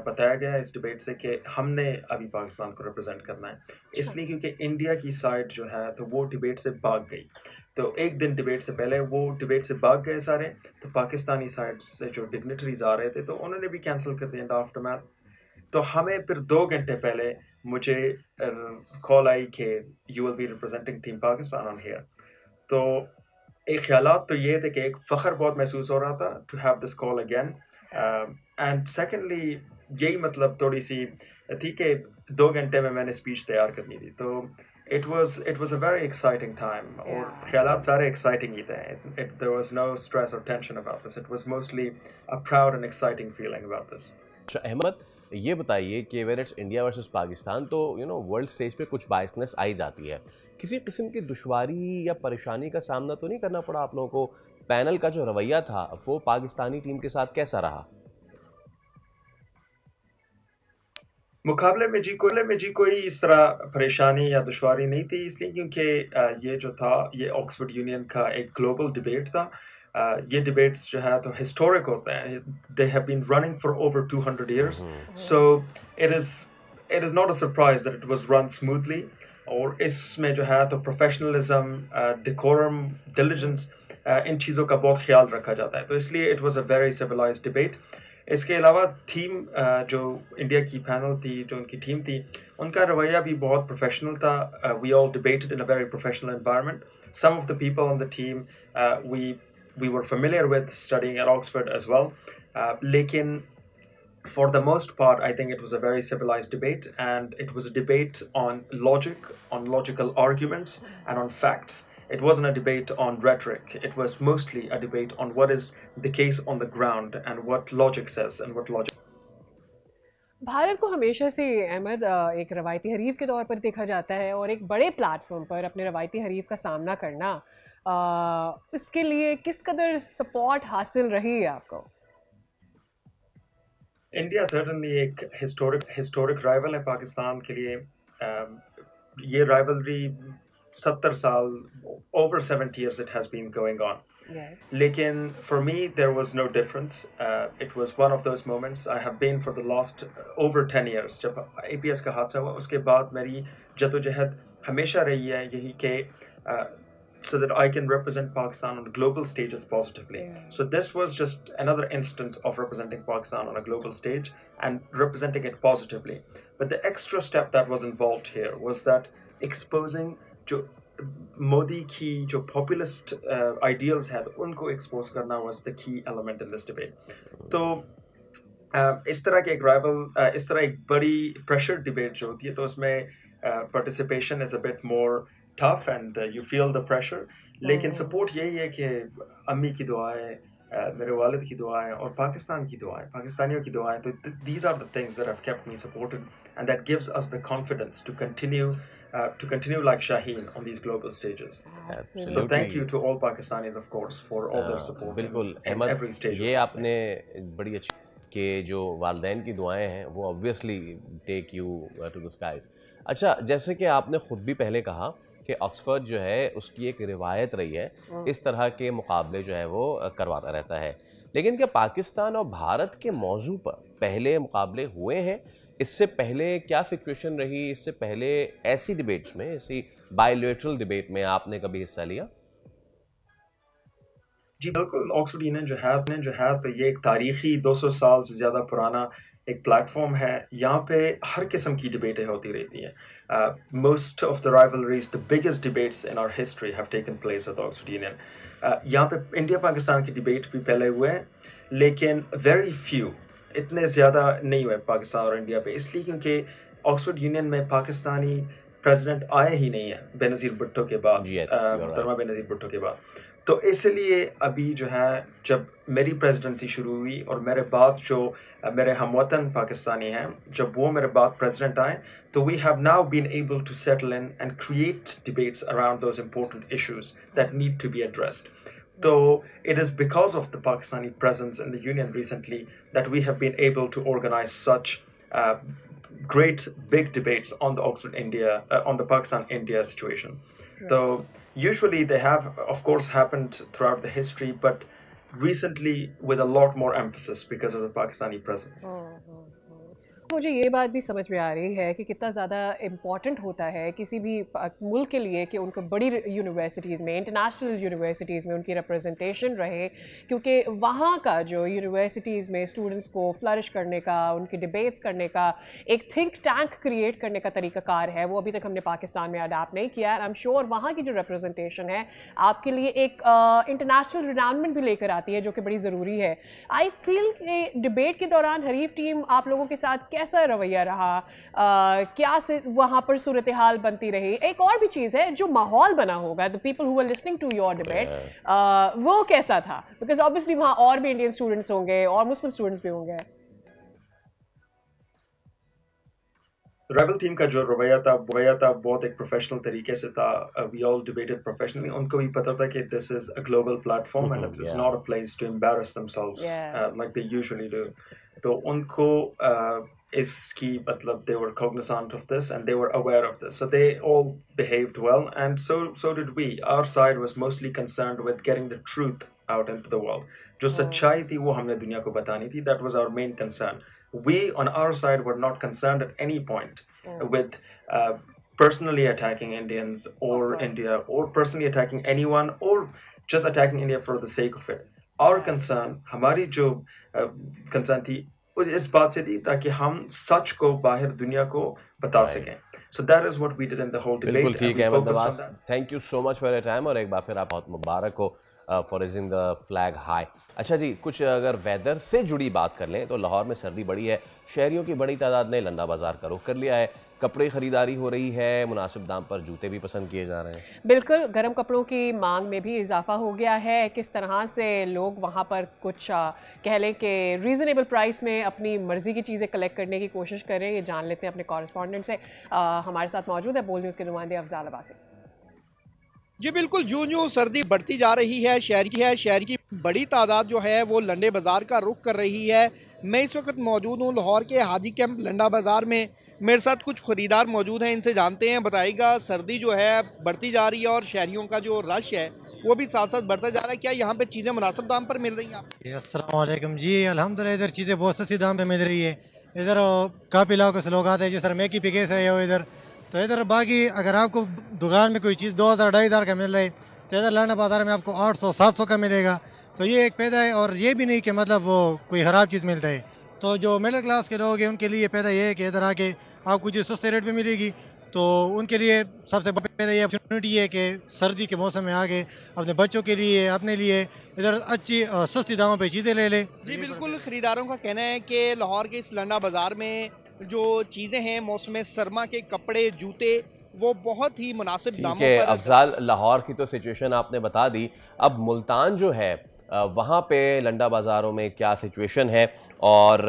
بتایا گیا اس ڈبیٹ سے کہ ہم نے ابھی پاکستان کو ریپرزینٹ کرنا ہے, اس لیے کیونکہ انڈیا کی سائڈ جو ہے تو وہ ڈبیٹ سے بھاگ گئی. تو ایک دن ڈبیٹ سے پہلے وہ ڈبیٹ سے بھاگ گئے سارے, تو پاکستانی سائڈ سے جو ڈگنیٹریز آ رہے تھے تو انہوں نے بھی کینسل کر دیا آفٹر میتھ. تو ہمیں پھر 2 گھنٹے پہلے مجھے کال آئی کہ you will be representing team Pakistan on here. تو ایک خیالات تو یہ تھے کہ ایک فخر بہت محسوس ہو رہا تھا to have this call again, and secondly یہی مطلب تھوڑی سی تھی کہ 2 گھنٹے میں نے اسپیچ تیار کرنی تھی. تو it was a very exciting time, اور خیالات سارے exciting ہی تھے. There was no stress or tension about this. It was mostly a proud and exciting feeling about this. اچھا احمد, یہ بتائیے کہ when it's India versus Pakistan تو ورلڈ اسٹیج پہ کچھ بائسنس آئی جاتی ہے, کسی قسم کی دشواری یا پریشانی کا سامنا تو نہیں کرنا پڑا آپ لوگوں کو؟ پینل کا جو رویہ تھا وہ پاکستانی ٹیم کے ساتھ کیسا رہا؟ مقابلے میں جی کوئی اس طرح پریشانی یا دشواری نہیں تھی, اس لیے کیونکہ یہ جو تھا یہ آکسفورڈ یونین کا ایک گلوبل ڈبیٹ تھا. یہ ڈبیٹس جو ہے تو ہسٹورک ہوتے ہیں. They have been running for over 200 years, so it is not a surprise that it was run smoothly. اور اس میں جو ہے تو پروفیشنلزم, ڈیکورم, ڈیلیجنس, ان چیزوں کا بہت خیال رکھا جاتا ہے. تو اس لیے it was a very civilised debate. اس کے علاوہ تھیم جو انڈیا کی پینل تھی, جو ان کی ٹیم تھی, ان کا رویہ بھی بہت پروفیشنل تھا. We all debated in a very professional environment. Some of the people on the team we were familiar with studying at Oxford as well. Lekin for the most part, I think it was a very civilized debate, and it was a debate on logic, on logical arguments, and on facts. It wasn't a debate on rhetoric. It was mostly a debate on what is the case on the ground and what logic says and what logic. Bharat کو ہمیشہ سے احمد ایک روایتی حریف کے طور پر دیکھا جاتا ہے, اور ایک بڑے پلیٹ فارم پر اپنے روایتی حریف کا سامنا کرنا, اس کے لیے کس قدر سپورٹ حاصل رہی ہے آپ کو؟ انڈیا سرٹنلی ایک ہسٹورک رائول ہے پاکستان کے لیے. یہ رائولری 70 سال, over 70 years it has been going on. لیکن for me there was no difference. It was one of those moments. I have been for the last over 10 years. جب APS کا حادثہ ہوا اس کے بعد میری جدوجہد ہمیشہ رہی ہے یہی کہ so that I can represent Pakistan on global stages positively. So this was just another instance of representing Pakistan on a global stage and representing it positively. But the extra step that was involved here was that exposing جو مودی کی جو پاپولسٹ آئیڈیلز ہیں ان کو ایکسپوز کرنا واز دا کی ایلیمنٹ ان دس ڈبیٹ. تو اس طرح کے ایک رائول, اس طرح ایک بڑی پریشر ڈبیٹ جو ہوتی ہے تو اس میں participation is a bit more tough and you feel the pressure. لیکن سپورٹ یہی ہے کہ امی کی دعائیں, میرے والد کی دعائیں اور پاکستان کی دعائیں, پاکستانیوں کی دعائیں. تو these are the things that have kept me supported and that gives us the confidence to continue like Shaheen on these global stages. Absolutely. So thank you to all Pakistanis of course for all their support in every stage. یہ آپ نے بڑی اچھی کہ جو والدین کی دعائیں ہیں وہ obviously take you to the skies. اچھا, جیسے کہ آپ نے خود بھی پہلے کہا کہ آکسفورڈ جو ہے اس کی ایک روایت رہی ہے اس طرح کے مقابلے جو ہے وہ کرواتا رہتا ہے, لیکن کیا پاکستان اور بھارت کے موضوع پر پہلے مقابلے ہوئے ہیں؟ اس سے پہلے کیا سچویشن رہی؟ اس سے پہلے ایسی ڈیبیٹس میں, ایسی بائی لیٹرل ڈیبیٹ میں آپ نے کبھی حصہ لیا؟ جی بالکل. آکسفورڈ یونین جو ہے تو یہ ایک تاریخی 200 سال سے زیادہ پرانا ایک پلیٹ فارم ہے. یہاں پہ ہر قسم کی ڈبیٹیں ہوتی رہتی ہیں. Most of the rivalries, the biggest debates in our history have taken place at Oxford Union. یہاں پہ انڈیا پاکستان کی ڈبیٹ بھی پہلے ہوئے ہیں, لیکن ویری فیو, اتنے زیادہ نہیں ہوئے پاکستان اور انڈیا پہ, اس لیے کیونکہ آکسفورڈ یونین میں پاکستانی پریزیڈنٹ آئے ہی نہیں ہے بے نظیر بھٹو کے بعد, محترمہ بے نظیر بھٹو کے بعد. تو اس لیے ابھی جو ہے جب میری پریزیڈنسی شروع ہوئی اور میرے بعد جو میرے ہم وطن پاکستانی ہیں جب وہ میرے بعد پریزیڈنٹ آئے تو we have now been able to settle in and create debates around those important issues that need to be addressed. So it is because of the Pakistani presence in the Union recently that we have been able to organize such great big debates on the on the Pakistan-India situation. So usually they have, of course, happened throughout the history, but recently with a lot more emphasis because of the Pakistani presence. مجھے یہ بات بھی سمجھ میں آ رہی ہے کہ کتنا زیادہ امپورٹنٹ ہوتا ہے کسی بھی ملک کے لیے کہ ان کو بڑی یونیورسٹیز میں, انٹرنیشنل یونیورسٹیز میں ان کی ریپرزنٹیشن رہے, کیونکہ وہاں کا جو یونیورسٹیز میں اسٹوڈنٹس کو فلرش کرنے کا, ان کی ڈبیٹس کرنے کا ایک تھنک ٹینک کریٹ کرنے کا طریقہ کار ہے وہ ابھی تک ہم نے پاکستان میں اڈاپٹ نہیں کیا. اینڈ آئی ایم شیور وہاں کی جو ریپرزنٹیشن ہے آپ کے لیے ایک انٹرنیشنل ریناؤنمنٹ بھی لے کر آتی ہے جو کہ بڑی ضروری ہے. آئی فیل کہ ڈبیٹ کے دوران حریف ٹیم آپ لوگوں کے ساتھ کیسا رویہ رہا, کیا وہاں پر صورتحال بنتی رہی؟ ایک اور بھی چیز ہے جو ماحول بنا ہوگا, the people who were listening to your debate, وہ کیسا تھا؟ because obviously وہاں اور بھی انڈین اسٹوڈنٹس ہوں گے اور مسلم اسٹوڈنٹس بھی ہوں گے. ریبل ٹیم کا جو رویہ تھا بہت ایک پروفیشنل طریقے سے تھا. We all debated professionally. ان کو بھی پتا تھا کہ this is a global platform and it is not a place to embarrass themselves like they usually do. تو ان کو اس کی مطلب they were cognizant of this and they were aware of this, so they all behaved well and so did we. Our side was mostly concerned with getting the truth out into the world. جو سچائی تھی وہ ہم نے دنیا کو بتانی تھی. That was our main concern. We on our side were not concerned at any point with personally attacking Indians or India or personally attacking anyone or just attacking India for the sake of it. اور کنسرن ہماری جو کنسرن تھی اس بات سے تھی تاکہ ہم سچ کو باہر دنیا کو بتا سکیں. So that is what we did in the whole debate. بالکل ٹھیک ہے Ahmed Nawaz, thank you so much for your time, اور ایک بار پھر آپ بہت مبارک ہو for raising the flag high. اچھا جی, کچھ اگر ویدر سے جڑی بات کر لیں تو لاہور میں سردی بڑی ہے, شہریوں کی بڑی تعداد نے لنڈا بازار کا رخ کر لیا ہے, کپڑے خریداری ہو رہی ہے, مناسب دام پر جوتے بھی پسند کیے جا رہے ہیں. بالکل, گرم کپڑوں کی مانگ میں بھی اضافہ ہو گیا ہے. کس طرح سے لوگ وہاں پر کچھ کہہ لیں کہ ریزنیبل پرائس میں اپنی مرضی کی چیزیں کلیکٹ کرنے کی کوشش کر رہے ہیں, یہ جان لیتے ہیں اپنے کورسپونڈنٹ سے. ہمارے ساتھ موجود ہے بول نیوز کے نمائندے افضال عباسی. جی بالکل, جوں سردی بڑھتی جا رہی ہے, شہر کی بڑی تعداد جو ہے وہ لنڈے بازار کا رخ کر رہی ہے. میں اس وقت موجود ہوں لاہور کے حاجی کیمپ لنڈا بازار میں. میرے ساتھ کچھ خریدار موجود ہیں, ان سے جانتے ہیں. بتائیے گا, سردی جو ہے بڑھتی جا رہی ہے اور شہریوں کا جو رش ہے وہ بھی ساتھ ساتھ بڑھتا جا رہا ہے. کیا یہاں پہ چیزیں مناسب دام پر مل رہی ہیں آپ؟ السلام علیکم. جی الحمدللہ ادھر چیزیں بہت سستی دام پہ مل رہی ہے. ادھر کافی علاقوں سے لوگ آتے ہیں, جس طرح میکی پیکے سے ہے ادھر, تو ادھر باقی اگر آپ کو دکان میں کوئی چیز 2000-2500 کا مل رہا ہے تو ادھر لنڈا بازار میں آپ کو 800-700 کا ملے گا. تو یہ ایک پیدا ہے, اور یہ بھی نہیں کہ مطلب وہ کوئی خراب چیز ملتا ہے. تو جو مڈل کلاس کے لوگ ہیں ان کے لیے پیدا یہ ہے کہ ادھر آ کے آپ کو چیز سستے ریٹ پہ ملے گی. تو ان کے لیے سب سے پہلے یہ اپرچونیٹی ہے کہ سردی کے موسم میں آگے اپنے بچوں کے لیے, اپنے لیے ادھر اچھی سستی داموں پہ چیزیں لے لیں. جی بالکل, خریداروں کا کہنا ہے کہ لاہور کے اس لنڈا بازار میں جو چیزیں ہیں موسم سرما کے کپڑے, جوتے, وہ بہت ہی مناسب داموں پر. افضال, لاہور کی تو سچویشن آپ نے بتا دی, اب ملتان جو ہے وہاں پہ لنڈا بازاروں میں کیا سچویشن ہے, اور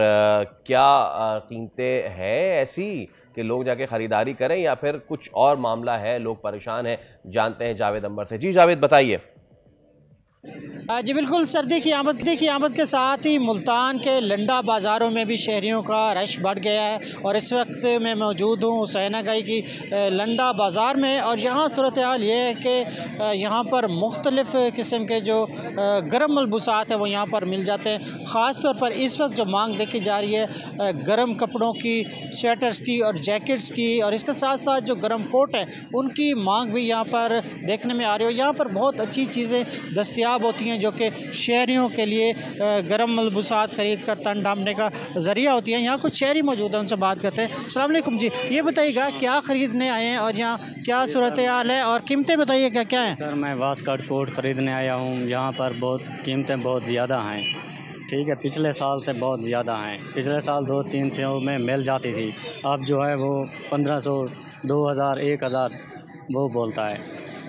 کیا قیمتیں ہیں ایسی کہ لوگ جا کے خریداری کریں, یا پھر کچھ اور معاملہ ہے, لوگ پریشان ہیں؟ جانتے ہیں جاوید انور سے. جی جاوید بتائیے. جی بالکل, سردی کی آمد کے ساتھ ہی ملتان کے لنڈا بازاروں میں بھی شہریوں کا رش بڑھ گیا ہے. اور اس وقت میں موجود ہوں حسینہ گئی کی لنڈا بازار میں, اور یہاں صورتحال یہ ہے کہ یہاں پر مختلف قسم کے جو گرم ملبوسات ہیں وہ یہاں پر مل جاتے ہیں. خاص طور پر اس وقت جو مانگ دیکھی جا رہی ہے گرم کپڑوں کی, سویٹرز کی اور جیکٹس کی, اور اس کے ساتھ ساتھ جو گرم کوٹ ہیں ان کی مانگ بھی یہاں پر دیکھنے میں آ رہی ہے. یہاں پر بہت اچھی چیزیں دستیاب ہوتی ہیں جو کہ شہریوں کے لیے گرم ملبوسات خرید کر تن ڈھانپنے کا ذریعہ ہوتی ہیں. یہاں کچھ شہری موجود ہیں, ان سے بات کرتے ہیں. السلام علیکم جی, یہ بتائیے گا کیا خریدنے آئے ہیں اور یہاں کیا صورتحال ہے, اور قیمتیں بتائیے گا کیا ہیں؟ سر میں واسکٹ کوٹ خریدنے آیا ہوں. یہاں پر قیمتیں بہت زیادہ ہیں. ٹھیک ہے, پچھلے سال سے بہت زیادہ ہیں. پچھلے سال 200-300 میں مل جاتی تھی, اب جو ہے وہ 1500, 2000, 1000 وہ بولتا ہے.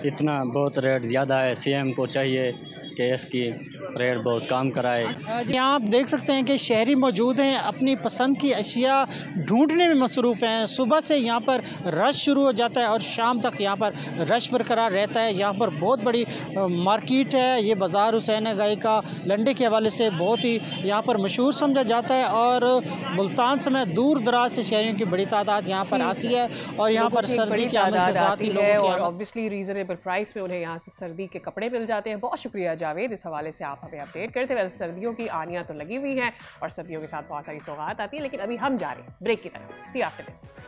اتنا بہت ریٹ زیادہ ہے. سی ایم کو چاہیے کہ اس کی ریٹ بہت کام کرائے. یہاں آپ دیکھ سکتے ہیں کہ شہری موجود ہیں, اپنی پسند کی اشیاء ڈھونڈنے میں مصروف ہیں. صبح سے یہاں پر رش شروع ہو جاتا ہے اور شام تک یہاں پر رش برقرار رہتا ہے. یہاں پر بہت بڑی مارکیٹ ہے. یہ بازار حسینہ گئی کا لنڈے کے حوالے سے بہت ہی یہاں پر مشہور سمجھا جاتا ہے, اور ملتان سمیت دور دراز سے شہریوں کی بڑی تعداد یہاں پر آتی ہے, اور یہاں پر سردی کی آمد کے ساتھ ہی لوگوں کی, اور اوبویسلی ریزنیبل پرائس میں انہیں یہاں سے سردی کے کپڑے مل جاتے ہیں. بہت شکریہ جاوید, اس حوالے سے آپ ہمیں اپڈیٹ کرتے ہیں. سردیوں کی آنیاں تو لگی ہوئی ہیں اور سردیوں کے ساتھ بہت ساری سوغات آتی ہیں, لیکن ابھی ہم جا رہے ہیں بریک کی طرف. سی آفٹر دس.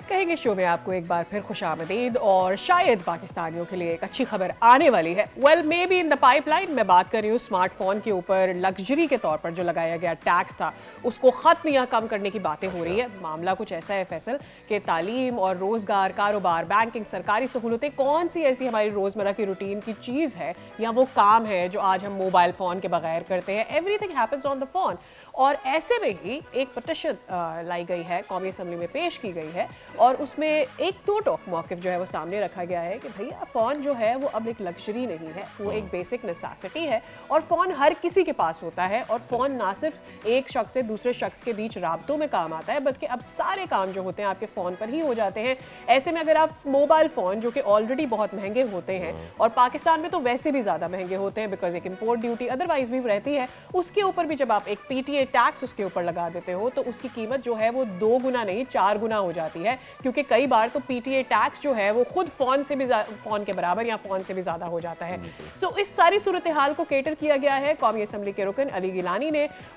کہیں گے شو میں آپ کو ایک بار پھر خوش آمدید, اور شاید پاکستانیوں کے لیے ایک اچھی خبر آنے والی ہے. Well may be in the pipeline. میں بات کر رہی ہوں اسمارٹ فون کے اوپر لگژری کے طور پر جو لگایا گیا ٹیکس تھا, اس کو ختم یا کم کرنے کی باتیں ہو رہی ہے. معاملہ کچھ ایسا ہے فیصل کہ تعلیم اور روزگار, کاروبار, بینکنگ, سرکاری سہولتیں, کون سی ایسی ہماری روزمرہ کی روٹین کی چیز ہے یا وہ کام ہے جو آج ہم موبائل فون کے بغیر کرتے ہیں. Every thing happens on the phone. اور ایسے میں ہی ایک پٹیشن لائی گئی ہے, قومی اسمبلی میں پیش کی گئی ہے, اور اس میں ایک دو ٹوک موقف جو ہے وہ سامنے رکھا گیا ہے کہ بھیا فون جو ہے وہ اب ایک لگژری نہیں ہے, وہ ایک بیسک نیسیسٹی ہے, اور فون ہر کسی کے پاس ہوتا ہے. اور فون نہ صرف ایک شخص سے دوسرے شخص کے بیچ رابطوں میں کام آتا ہے, بلکہ اب سارے کام جو ہوتے ہیں آپ کے فون پر ہی ہو جاتے ہیں. ایسے میں اگر آپ موبائل فون جو کہ آلریڈی بہت مہنگے ہوتے ہیں, اور پاکستان میں تو ویسے بھی زیادہ مہنگے ہوتے ہیں بیکاز ایک امپورٹ ڈیوٹی ادروائز بھی رہتی ہے, اس کے اوپر بھی جب آپ ایک پی ٹی اے ٹیکس اس کے اوپر لگا دیتے ہو تو اس کی قیمت جو ہے وہ 2 گنا نہیں 4 گنا ہو جاتی ہے. کیونکہ کئی بار تو پی ٹی اے ٹیکس جو ہے وہ خود فون سے بھی فون کے برابر یا فون سے بھی زیادہ ہو جاتا ہے. تو اس ساری صورتحال کو کیٹر کیا گیا ہے قومی اسمبلی کے رکن علی گیلانی نے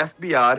FBR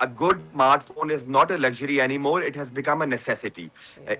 a good smartphone is not a luxury anymore, it has become a necessity.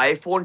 iPhone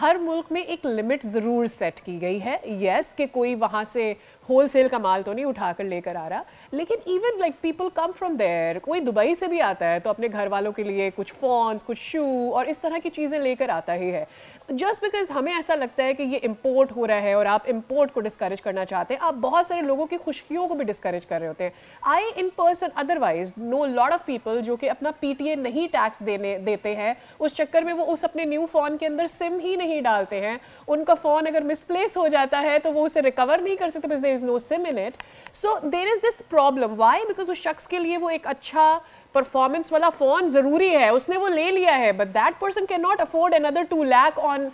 ہر ملک میں ایک لمٹ ضرور سیٹ کی گئی ہے. یس کہ کوئی وہاں سے ہول سیل کا مال تو نہیں اٹھا کر لے کر آ رہا, لیکن even like people come from there, کوئی دبئی سے بھی آتا ہے تو اپنے گھر والوں کے لیے کچھ فونز, کچھ شو اور اس طرح کی چیزیں لے کر آتا ہی ہے. جسٹ بیکاز ہمیں ایسا لگتا ہے کہ یہ امپورٹ ہو رہا ہے اور آپ امپورٹ کو ڈسکریج کرنا چاہتے ہیں, آپ بہت سارے لوگوں کی خوشیوں کو بھی ڈسکریج کر رہے ہوتے ہیں. I in person otherwise know lot of people جو کہ اپنا پی ٹی اے نہیں ٹیکس دیتے ہیں, اس چکر میں وہ اس اپنے نیو فون کے اندر سم ہی نہیں ڈالتے ہیں. ان کا فون اگر مس پلیس ہو جاتا ہے تو وہ اسے ریکور نہیں کر سکتے, because there is no SIM in it. So there is this problem. Why? Because اس شخص کے لیے وہ ایک اچھا پرفارمنس والا فون ضروری ہے, اس نے وہ لے لیا ہے, but that person cannot afford another 2 lakh on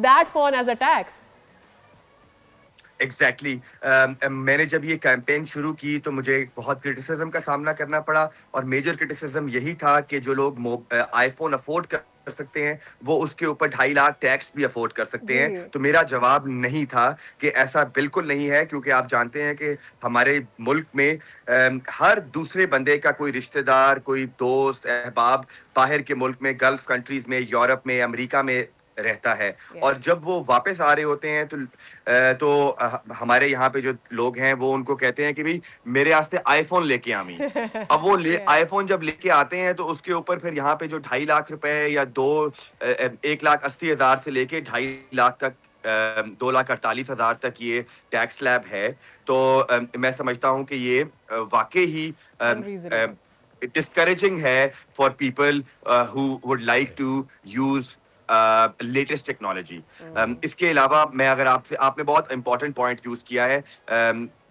that phone as a tax. Exactly میں نے جب یہ کیمپین شروع کی تو مجھے بہت کرٹیسزم کا سامنا کرنا پڑا, اور میجر کرٹیسزم یہی تھا کہ جو لوگ آئی فون افورڈ کر سکتے ہیں وہ اس کے اوپر 2.5 لاکھ ٹیکس بھی افورڈ کر سکتے ہیں. تو میرا جواب نہیں تھا کہ ایسا بالکل نہیں ہے, کیونکہ آپ جانتے ہیں کہ ہمارے ملک میں ہر دوسرے بندے کا کوئی رشتہ دار, کوئی دوست, احباب باہر کے ملک میں, گلف کنٹریز میں, یورپ میں, امریکہ میں رہتا ہے, اور جب وہ واپس آ رہے ہوتے ہیں تو ہمارے یہاں پہ جو لوگ ہیں وہ ان کو کہتے ہیں کہ بھائی میرے واسطے آئی فون لے کے آمی. اب وہ آئی فون جب لے کے آتے ہیں تو اس کے اوپر پھر یہاں پہ جو 2.5 لاکھ روپے یا 1,80,000 سے لے کے 2.5 لاکھ تک 2,48,000 تک یہ ٹیکس سلیب ہے. تو میں سمجھتا ہوں کہ یہ واقعی ہی ڈسکریجنگ ہے for people who would like to use latest technology. اس کے علاوہ میں اگر آپ نے بہت امپورٹنٹ پوائنٹ یوز کیا ہے,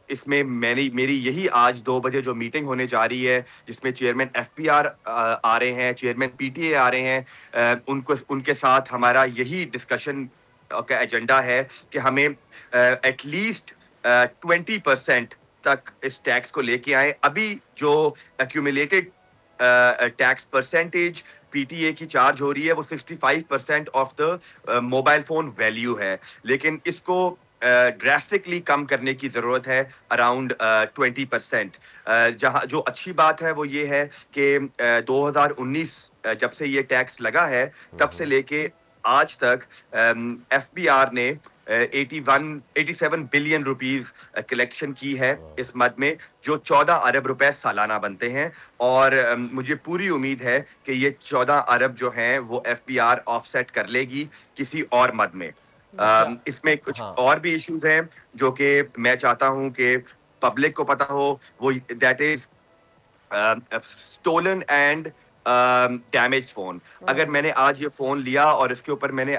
اس میں میری یہی آج 2 بجے جو میٹنگ ہونے جا رہی ہے جس میں چیئرمین FPR آ رہے ہیں, چیئرمین PTA آ رہے ہیں, ان کے ساتھ ہمارا یہی ڈسکشن کا ایجنڈا ہے کہ ہمیں ایٹ لیسٹ 20% تک اس ٹیکس کو لے کے آئیں. ابھی جو accumulated tax percentage P T A کی چارج ہو رہی ہے وہ 65% of the mobile phone value ہے, لیکن اس کو ڈراسٹکلی کم کرنے کی ضرورت ہے, اراؤنڈ 20%. جہاں جو اچھی بات ہے وہ یہ ہے کہ 2019 جب سے یہ ٹیکس لگا ہے تب سے لے کے آج تک FBR نے 87 بلین روپیز کلیکشن کی ہے اس مد میں, جو 14 ارب روپے سالانہ بنتے ہیں, اور مجھے پوری امید ہے کہ یہ 14 ارب جو ہیں وہ FBR آف سیٹ کر لے گی کسی اور مد میں. اس میں کچھ اور بھی ایشوز ہیں جو کہ میں چاہتا ہوں کہ پبلک کو پتا ہو, وہ that is stolen and damage phone. اگر میں نے آج یہ فون لیا اور اس کے اوپر میں نے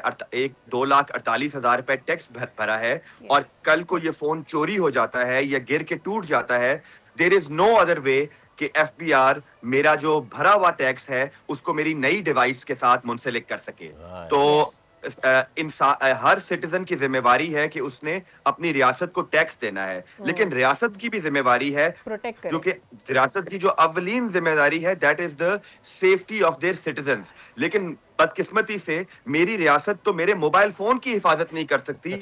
2,48,000 روپے ٹیکس بھرا ہے, اور کل کو یہ فون چوری ہو جاتا ہے یا گر کے ٹوٹ جاتا ہے, دیر از نو ادر وے کہ FBR میرا جو بھرا ہوا ٹیکس ہے اس کو میری نئی ڈیوائس کے ساتھ منسلک کر سکے. تو ہر سٹیزن کی ذمہ داری ہے کہ اس نے اپنی ریاست کو ٹیکس دینا ہے, لیکن ریاست کی بھی ذمہ داری ہے جو کہ ریاست کی جو اولین ذمہ داری ہے that is the safety of their citizens. لیکن بدقسمتی سے میری ریاست تو میرے موبائل فون کی حفاظت نہیں کر سکتی.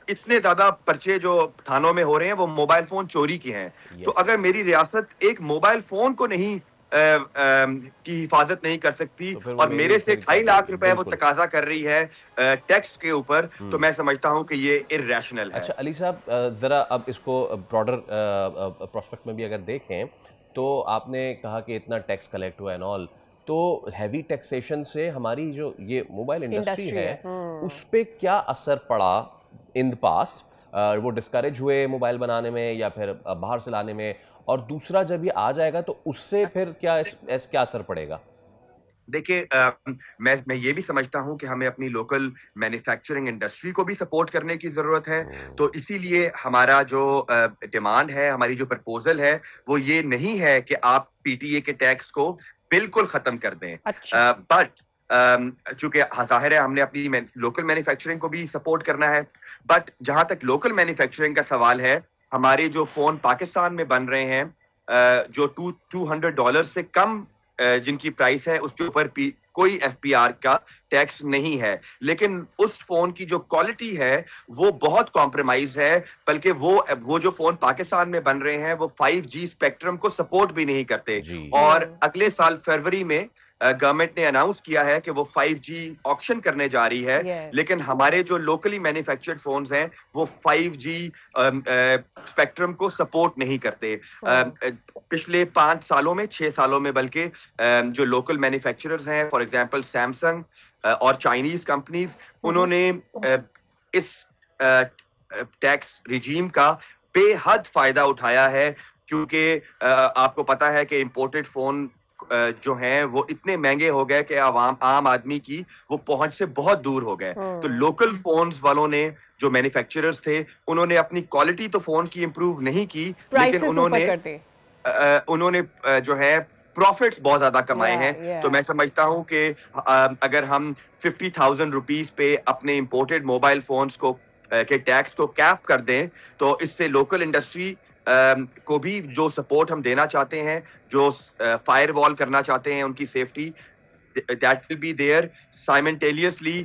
اتنے زیادہ پرچے جو تھانوں میں ہو رہے ہیں وہ موبائل فون چوری کے ہیں. تو اگر میری ریاست ایک موبائل فون کو نہیں کی حفاظت نہیں کر سکتی اور میرے سے 2.5 لاکھ روپے وہ تقاضا کر رہی ہے ٹیکس کے اوپر, تو میں سمجھتا ہوں کہ یہ irrational ہے. اچھا علی صاحب, ذرا اب اس کو براڈر پروسپیکٹ میں بھی اگر دیکھیں تو آپ نے کہا کہ اتنا ٹیکس کلیکٹ ہوا ہے نال, تو ہیوی ٹیکسیشن سے ہماری جو یہ موبائل انڈسٹری ہے اس پہ کیا اثر پڑا ان دا پاسٹ؟ وہ ڈسکریج ہوئے موبائل بنانے میں یا پھر باہر سے لانے میں, اور دوسرا جب یہ آ جائے گا تو اس سے پھر کیا اثر پڑے گا؟ دیکھیں میں یہ بھی سمجھتا ہوں کہ ہمیں اپنی لوکل مینوفیکچرنگ انڈسٹری کو بھی سپورٹ کرنے کی ضرورت ہے. تو اسی لیے ہمارا جو ڈیمانڈ ہے, ہماری جو پرپوزل ہے وہ یہ نہیں ہے کہ آپ PTA کے ٹیکس کو بالکل ختم کر دیں, بٹ چونکہ ظاہر ہے ہم نے اپنی لوکل مینوفیکچرنگ کو بھی سپورٹ کرنا ہے. بٹ جہاں تک لوکل مینوفیکچرنگ کا سوال ہے, ہمارے جو فون پاکستان میں بن رہے ہیں جو $200 سے کم جن کی پرائس ہے اس کے اوپر کوئی FBR کا ٹیکس نہیں ہے, لیکن اس فون کی جو کوالٹی ہے وہ بہت کمپرومائز ہے, بلکہ وہ جو فون پاکستان میں بن رہے ہیں وہ 5G اسپیکٹرم کو سپورٹ بھی نہیں کرتے. اور اگلے سال فروری میں گورنمنٹ نے اناؤنس کیا ہے کہ وہ 5G آکشن کرنے جا رہی ہے, لیکن ہمارے جو لوکلی مینوفیکچرڈ فونز ہیں وہ 5G اسپیکٹرم کو سپورٹ نہیں کرتے. پچھلے 5 سالوں میں 6 سالوں میں بلکہ جو لوکل مینوفیکچررز ہیں, فار ایگزامپل سیمسنگ اور چائنیز کمپنیز, انہوں نے اس ٹیکس ریجیم کا بے حد فائدہ اٹھایا ہے, کیونکہ آپ کو پتا ہے کہ امپورٹڈ فون جو ہیں وہ اتنے مہنگے ہو گئے کہ عام آدمی کی وہ پہنچ سے بہت دور ہو گئے. تو لوکل فونز والوں نے, جو مینوفیکچررز تھے, انہوں نے اپنی کوالٹی تو فون کی امپروو نہیں کی, لیکن انہوں نے جو ہے پروفٹس بہت زیادہ کمائے ہیں. تو میں سمجھتا ہوں کہ اگر ہم 50,000 روپیز پہ اپنے امپورٹڈ موبائل فونز کو کے ٹیکس کو کیپ کر دیں, تو اس سے لوکل انڈسٹری کو بھی جو سپورٹ ہم دینا چاہتے ہیں, جو فائر وال کرنا چاہتے ہیں ان کی safety, that will be there. Simultaneously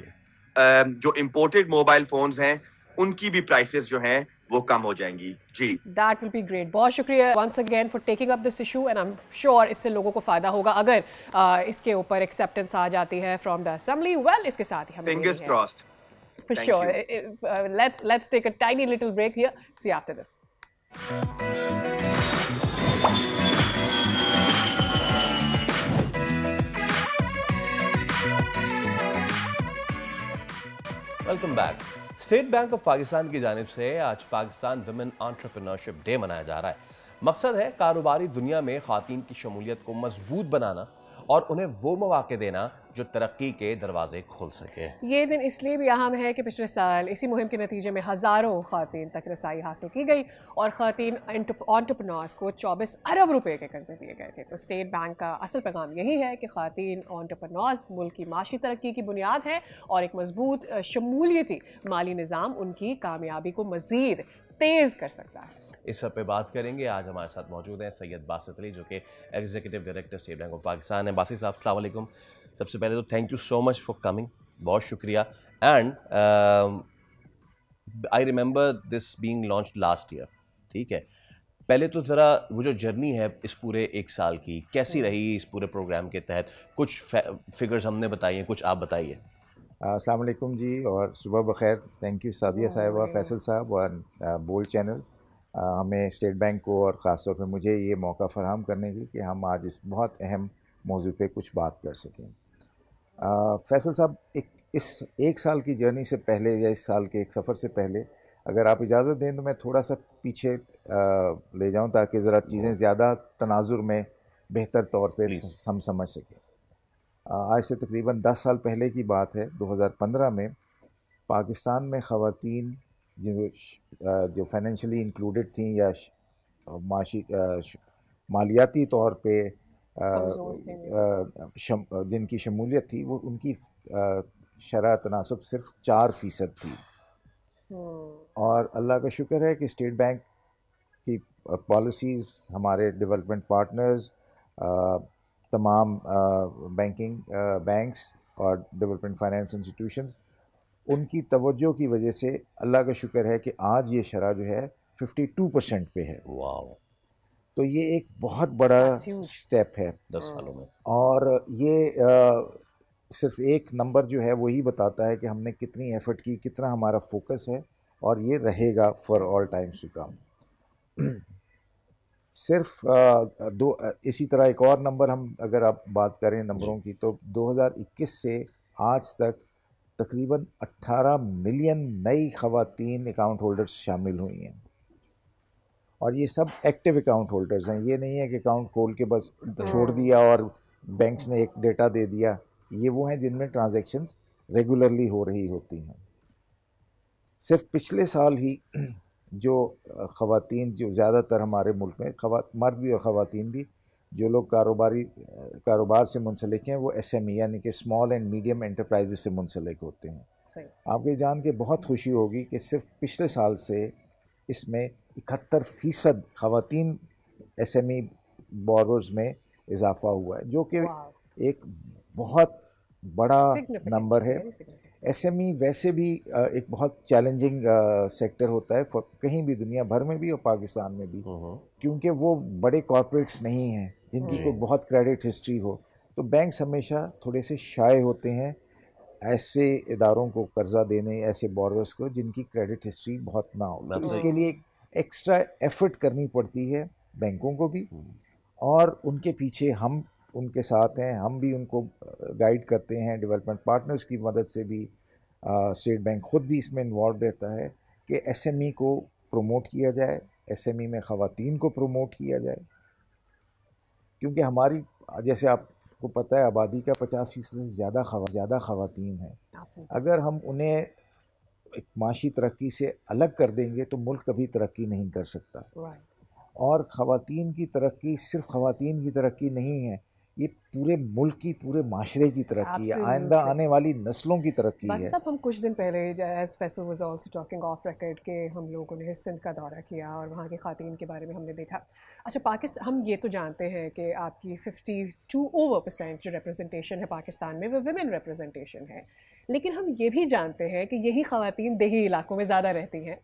جو امپورٹڈ موبائل فونز ہیں ان کی بھی پرائسز جو ہیں وہ کم ہو جائیں گی. جی, دیٹ ول بی گریٹ. بہت شکریہ once again for taking up this issue, and I am sure اس سے لوگوں کو فائدہ ہوگا اگر اس کے اوپر ایکسیپٹنس آ جاتی ہے فرام دا اسمبلی. ویل, اس کے ساتھ ہی ہم fingers crossed. For sure. Let's take a tiny little break here. See you after this. Welcome back. State Bank of Pakistan کی جانب سے آج پاکستان ویمن انٹرپرینورشپ ڈے منایا جا رہا ہے. مقصد ہے کاروباری دنیا میں خواتین کی شمولیت کو مضبوط بنانا اور انہیں وہ مواقع دینا جو ترقی کے دروازے کھول سکے. یہ دن اس لیے بھی اہم ہے کہ پچھلے سال اسی مہم کے نتیجے میں ہزاروں خواتین تک رسائی حاصل کی گئی اور خواتین انٹرپرینورز کو 24 ارب روپے کے قرضے دیے گئے تھے. تو اسٹیٹ بینک کا اصل پیغام یہی ہے کہ خواتین انٹرپرینورز ملک کی معاشی ترقی کی بنیاد ہے اور ایک مضبوط شمولیتی مالی نظام ان کی کامیابی کو مزید تیز کر سکتا ہے. اس سب پہ بات کریں گے. آج ہمارے ساتھ موجود ہیں سید باسط علی, جو کہ executive director State Bank of Pakistan ہیں. باسط صاحب السلام علیکم. سب سے پہلے تو thank you so much for coming, بہت شکریہ. And I remember this being launch last year. ٹھیک ہے, پہلے تو ذرا وہ جو جرنی ہے اس پورے 1 سال کی کیسی رہی اس پورے پروگرام کے تحت؟ کچھ فگرز ہم نے بتائی ہیں, کچھ آپ بتائیے. السلام علیکم جی, اور صبح بخیر. تھینک یو سعدیہ صاحبہ, فیصل صاحب اور بول چینل ہمیں اسٹیٹ بینک کو اور خاص طور پہ مجھے یہ موقع فراہم کرنے کی کہ ہم آج اس بہت اہم موضوع پہ کچھ بات کر سکیں. فیصل صاحب, اس 1 سال کی جرنی سے پہلے یا اس سال کے ایک سفر سے پہلے اگر آپ اجازت دیں تو میں تھوڑا سا پیچھے لے جاؤں تاکہ ذرا چیزیں زیادہ تناظر میں بہتر طور پہ ہم سمجھ سکیں. آج سے تقریباً 10 سال پہلے کی بات ہے. 2015 میں پاکستان میں خواتین جو فائنینشلی انکلوڈڈ تھیں یا مالیاتی طور پہ جن کی شمولیت تھی, وہ ان کی شرح تناسب صرف 4% تھی. اور اللہ کا شکر ہے کہ اسٹیٹ بینک کی پالیسیز, ہمارے ڈیولپمنٹ پارٹنرز, تمام بینکس اور ڈیولپمنٹ فائنینس انسٹیٹیوشنز, ان کی توجہ کی وجہ سے اللہ کا شکر ہے کہ آج یہ شرح جو ہے 52% پہ ہے. واو, تو یہ ایک بہت بڑا سٹیپ ہے 10 سالوں میں. اور یہ صرف ایک نمبر جو ہے وہی بتاتا ہے کہ ہم نے کتنی ایفرٹ کی, کتنا ہمارا فوکس ہے, اور یہ رہے گا for all times to come. صرف اسی طرح ایک اور نمبر ہم اگر آپ بات کریں نمبروں کی, تو 2021 سے آج تک تقریباً 18 ملین نئی خواتین اکاؤنٹ ہولڈرز شامل ہوئی ہیں, اور یہ سب ایکٹیو اکاؤنٹ ہولڈرز ہیں. یہ نہیں ہے کہ اکاؤنٹ کھول کے بس چھوڑ دیا اور بینکس نے ایک ڈیٹا دے دیا. یہ وہ ہیں جن میں ٹرانزیکشنز ریگولرلی ہو رہی ہوتی ہیں. صرف پچھلے سال ہی جو خواتین, جو زیادہ تر ہمارے ملک میں مرد بھی اور خواتین بھی, جو لوگ کاروبار سے منسلک ہیں, وہ SME یعنی کہ اسمال اینڈ میڈیم انٹرپرائزز سے منسلک ہوتے ہیں. آپ یہ جان کے بہت خوشی ہوگی کہ صرف پچھلے سال سے اس میں 71% خواتین SME بوررز میں اضافہ ہوا ہے, جو کہ ایک بہت بڑا نمبر ہے. SME ویسے بھی ایک بہت چیلنجنگ سیکٹر ہوتا ہے کہیں بھی دنیا بھر میں بھی اور پاکستان میں بھی, کیونکہ وہ بڑے کارپوریٹس نہیں ہیں جن کی کوئی بہت کریڈٹ ہسٹری ہو. تو تو بینکس ہمیشہ تھوڑے سے شائع ہوتے ہیں ایسے اداروں کو قرضہ دینے، ایسے بوررز کو جن کی کریڈٹ ہسٹری بہت نہ ہو. تو اس کے لیے ایکسٹرا ایفرٹ کرنی پڑتی ہے بینکوں کو بھی، اور ان کے پیچھے ہم ان کے ساتھ ہیں، ہم بھی ان کو گائیڈ کرتے ہیں. ڈیولپمنٹ پارٹنرز کی مدد سے بھی اسٹیٹ بینک خود بھی اس میں انوالو رہتا ہے کہ ایس ایم ای کو پروموٹ کیا جائے، ایس ایم ای میں خواتین کو پروموٹ کیا جائے، کیونکہ ہماری جیسے آپ کو پتہ ہے آبادی کا 50% سے زیادہ خواتین ہیں. اگر ہم انہیں ایک معاشی ترقی سے الگ کر دیں گے تو ملک کبھی ترقی نہیں کر سکتا. اور خواتین کی ترقی صرف خواتین کی ترقی نہیں ہے، یہ پورے ملک کی، پورے معاشرے کی ترقی ہے، آئندہ آنے والی نسلوں کی ترقی ہے. صاحب ہم کچھ دن پہلے as Faisal was also talking of record کہ ہم لوگوں نے سندھ کا دورہ کیا اور وہاں کی خواتین کے بارے میں ہم نے دیکھا. اچھا پاکستان، ہم یہ تو جانتے ہیں کہ آپ کی 52% جو ریپرزنٹیشن ہے پاکستان میں وہ ویمن ریپرزنٹیشن ہے، لیکن ہم یہ بھی جانتے ہیں کہ یہی خواتین دیہی علاقوں میں زیادہ رہتی ہیں.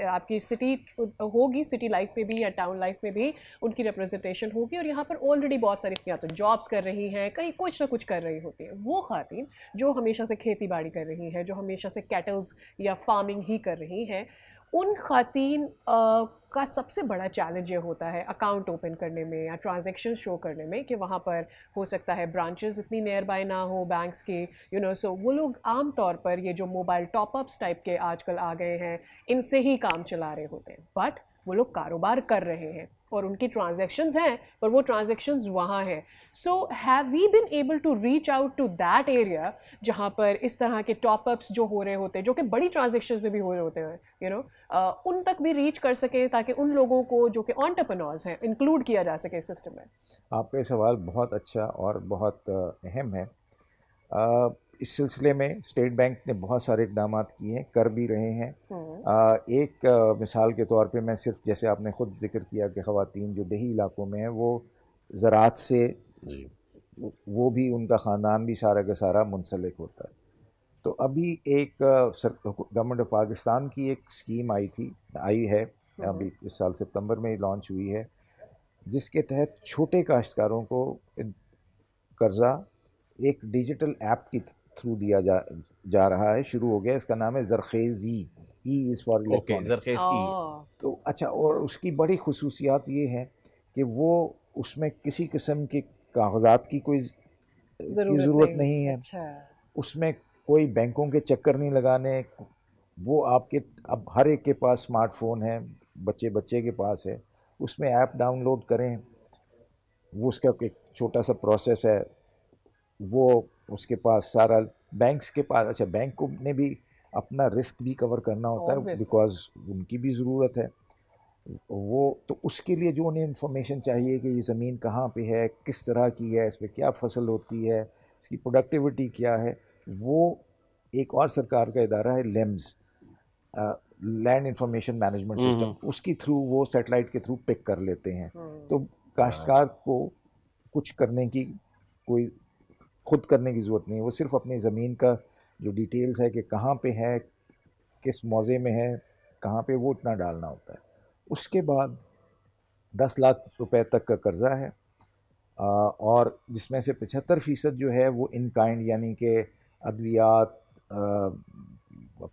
آپ کی سٹی ہوگی، سٹی لائف میں بھی یا ٹاؤن لائف میں بھی ان کی ریپرزنٹیشن ہوگی، اور یہاں پر آلریڈی بہت ساری یا تو جابس کر رہی ہیں، کہیں کچھ نہ کچھ کر رہی ہوتی ہیں. وہ خواتین جو ہمیشہ سے کھیتی باڑی کر رہی ہیں، جو ہمیشہ سے کیٹلز یا فارمنگ ہی کر رہی ہیں، ان خواتین کا سب سے بڑا چیلنج یہ ہوتا ہے اکاؤنٹ اوپن کرنے میں یا ٹرانزیکشن شو کرنے میں کہ وہاں پر ہو سکتا ہے برانچز اتنی نیئر بائی نہ ہو بینکس کے، سو وہ لوگ عام طور پر یہ جو موبائل ٹاپ اپس ٹائپ کے آج کل آ گئے ہیں ان سے ہی کام چلا رہے ہوتے ہیں. بٹ وہ لوگ کاروبار کر رہے ہیں اور ان کی ٹرانزیکشنز ہیں، پر وہ ٹرانزیکشنز وہاں ہیں. So have we been able to reach out to that area جہاں پر اس طرح کے ٹاپ اپس جو ہو رہے ہوتے ہیں، جو کہ بڑی ٹرانزیکشنز میں بھی ہو رہے ہوتے ہیں، ان تک بھی ریچ کر سکے تاکہ ان لوگوں کو جو کہ انٹرپرینورز ہیں انکلوڈ کیا جا سکے سسٹم میں؟ آپ کا یہ سوال بہت اچھا اور بہت اہم ہے. اس سلسلے میں اسٹیٹ بینک نے بہت سارے اقدامات کیے ہیں، کر بھی رہے ہیں. ایک مثال کے طور پہ میں صرف جیسے آپ نے خود ذکر کیا کہ خواتین جو دیہی علاقوں میں ہیں وہ زراعت سے وہ بھی ان کا خاندان بھی سارا کا سارا منسلک ہوتا ہے. تو ابھی ایک گورنمنٹ آف پاکستان کی ایک اسکیم آئی ہے ابھی اس سال سپتمبر میں لانچ ہوئی ہے، جس کے تحت چھوٹے کاشتکاروں کو قرضہ ایک ڈیجیٹل ایپ کے تھرو دیا جا رہا ہے. شروع ہو گیا، اس کا نام ہے زرخیزی، ای از فار الیکٹرانک. تو اچھا، اور اس کی بڑی خصوصیات یہ ہیں کہ وہ اس میں کسی قسم کے کاغذات کی کوئی ضرورت نہیں ہے. اس میں کوئی بینکوں کے چکر نہیں لگانے. وہ آپ کے اب ہر ایک کے پاس اسمارٹ فون ہے، بچے کے پاس ہے، اس میں ایپ ڈاؤن لوڈ کریں. وہ اس کا ایک چھوٹا سا پروسیس ہے، وہ اس کے پاس سارا بینکس کے پاس. اچھا، بینک کو نے بھی اپنا رسک بھی کور کرنا ہوتا ہے بیکاز ان کی بھی ضرورت ہے. وہ تو اس کے لیے جو انہیں انفارمیشن چاہیے کہ یہ زمین کہاں پہ ہے، کس طرح کی ہے، اس پہ کیا فصل ہوتی ہے، اس کی پروڈکٹیوٹی کیا ہے، وہ ایک اور سرکار کا ادارہ ہے لیمز، لینڈ انفارمیشن مینجمنٹ سسٹم، اس کی تھرو وہ سیٹلائٹ کے تھرو پک کر لیتے ہیں. تو کاشتکار کو کچھ کرنے کی خود کرنے کی ضرورت نہیں، وہ صرف اپنی زمین کا جو ڈیٹیلز ہے کہ کہاں پہ ہے، کس موضع میں ہے، کہاں پہ، وہ اتنا ڈالنا ہوتا ہے. اس کے بعد 10 لاکھ روپے تک کا قرضہ ہے، اور جس میں سے 75% جو ہے وہ ان کائنڈ، یعنی کہ ادویات،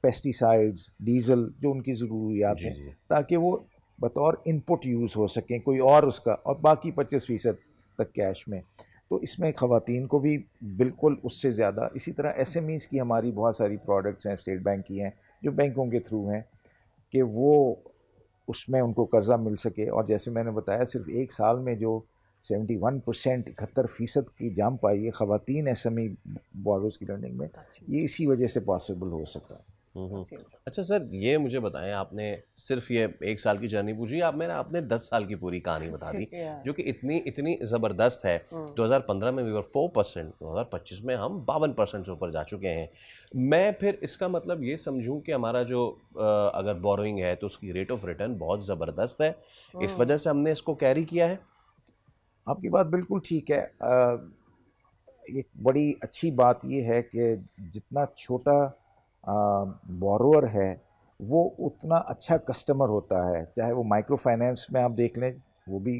پیسٹی سائڈز، ڈیزل، جو ان کی ضروریات ہیں، تاکہ وہ بطور ان پٹ یوز ہو سکیں کوئی اور اس کا، اور باقی 25% تک کیش میں. تو اس میں خواتین کو بھی بالکل اس سے زیادہ. اسی طرح ایس ایم ایز کی ہماری بہت ساری پروڈکٹس ہیں اسٹیٹ بینک کی ہیں جو بینکوں کے تھرو ہیں کہ وہ اس میں ان کو قرضہ مل سکے. اور جیسے میں نے بتایا صرف ایک سال میں جو 71% 71% کی جمپ آئی ہے خواتین ایس ایم ای بورروز کی لرننگ میں، یہ اسی وجہ سے پاسبل ہو سکا. اچھا سر، یہ مجھے بتائیں، آپ نے صرف یہ ایک سال کی جرنی پوچھی، آپ نے 10 سال کی پوری کہانی بتا دی جو کہ اتنی زبردست ہے. 2015 میں 4%، 2025 میں ہم 52% سے اوپر جا چکے ہیں. میں پھر اس کا مطلب یہ سمجھوں کہ ہمارا جو اگر بوروئنگ ہے تو اس کی ریٹ آف ریٹرن بہت زبردست ہے، اس وجہ سے ہم نے اس کو کیری کیا ہے. آپ کی بات بالکل ٹھیک ہے. ایک بڑی اچھی بات یہ ہے کہ جتنا چھوٹا بورور ہے وہ اتنا اچھا کسٹمر ہوتا ہے. چاہے وہ مائکرو فائنینس میں آپ دیکھ لیں، وہ بھی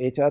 HR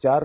4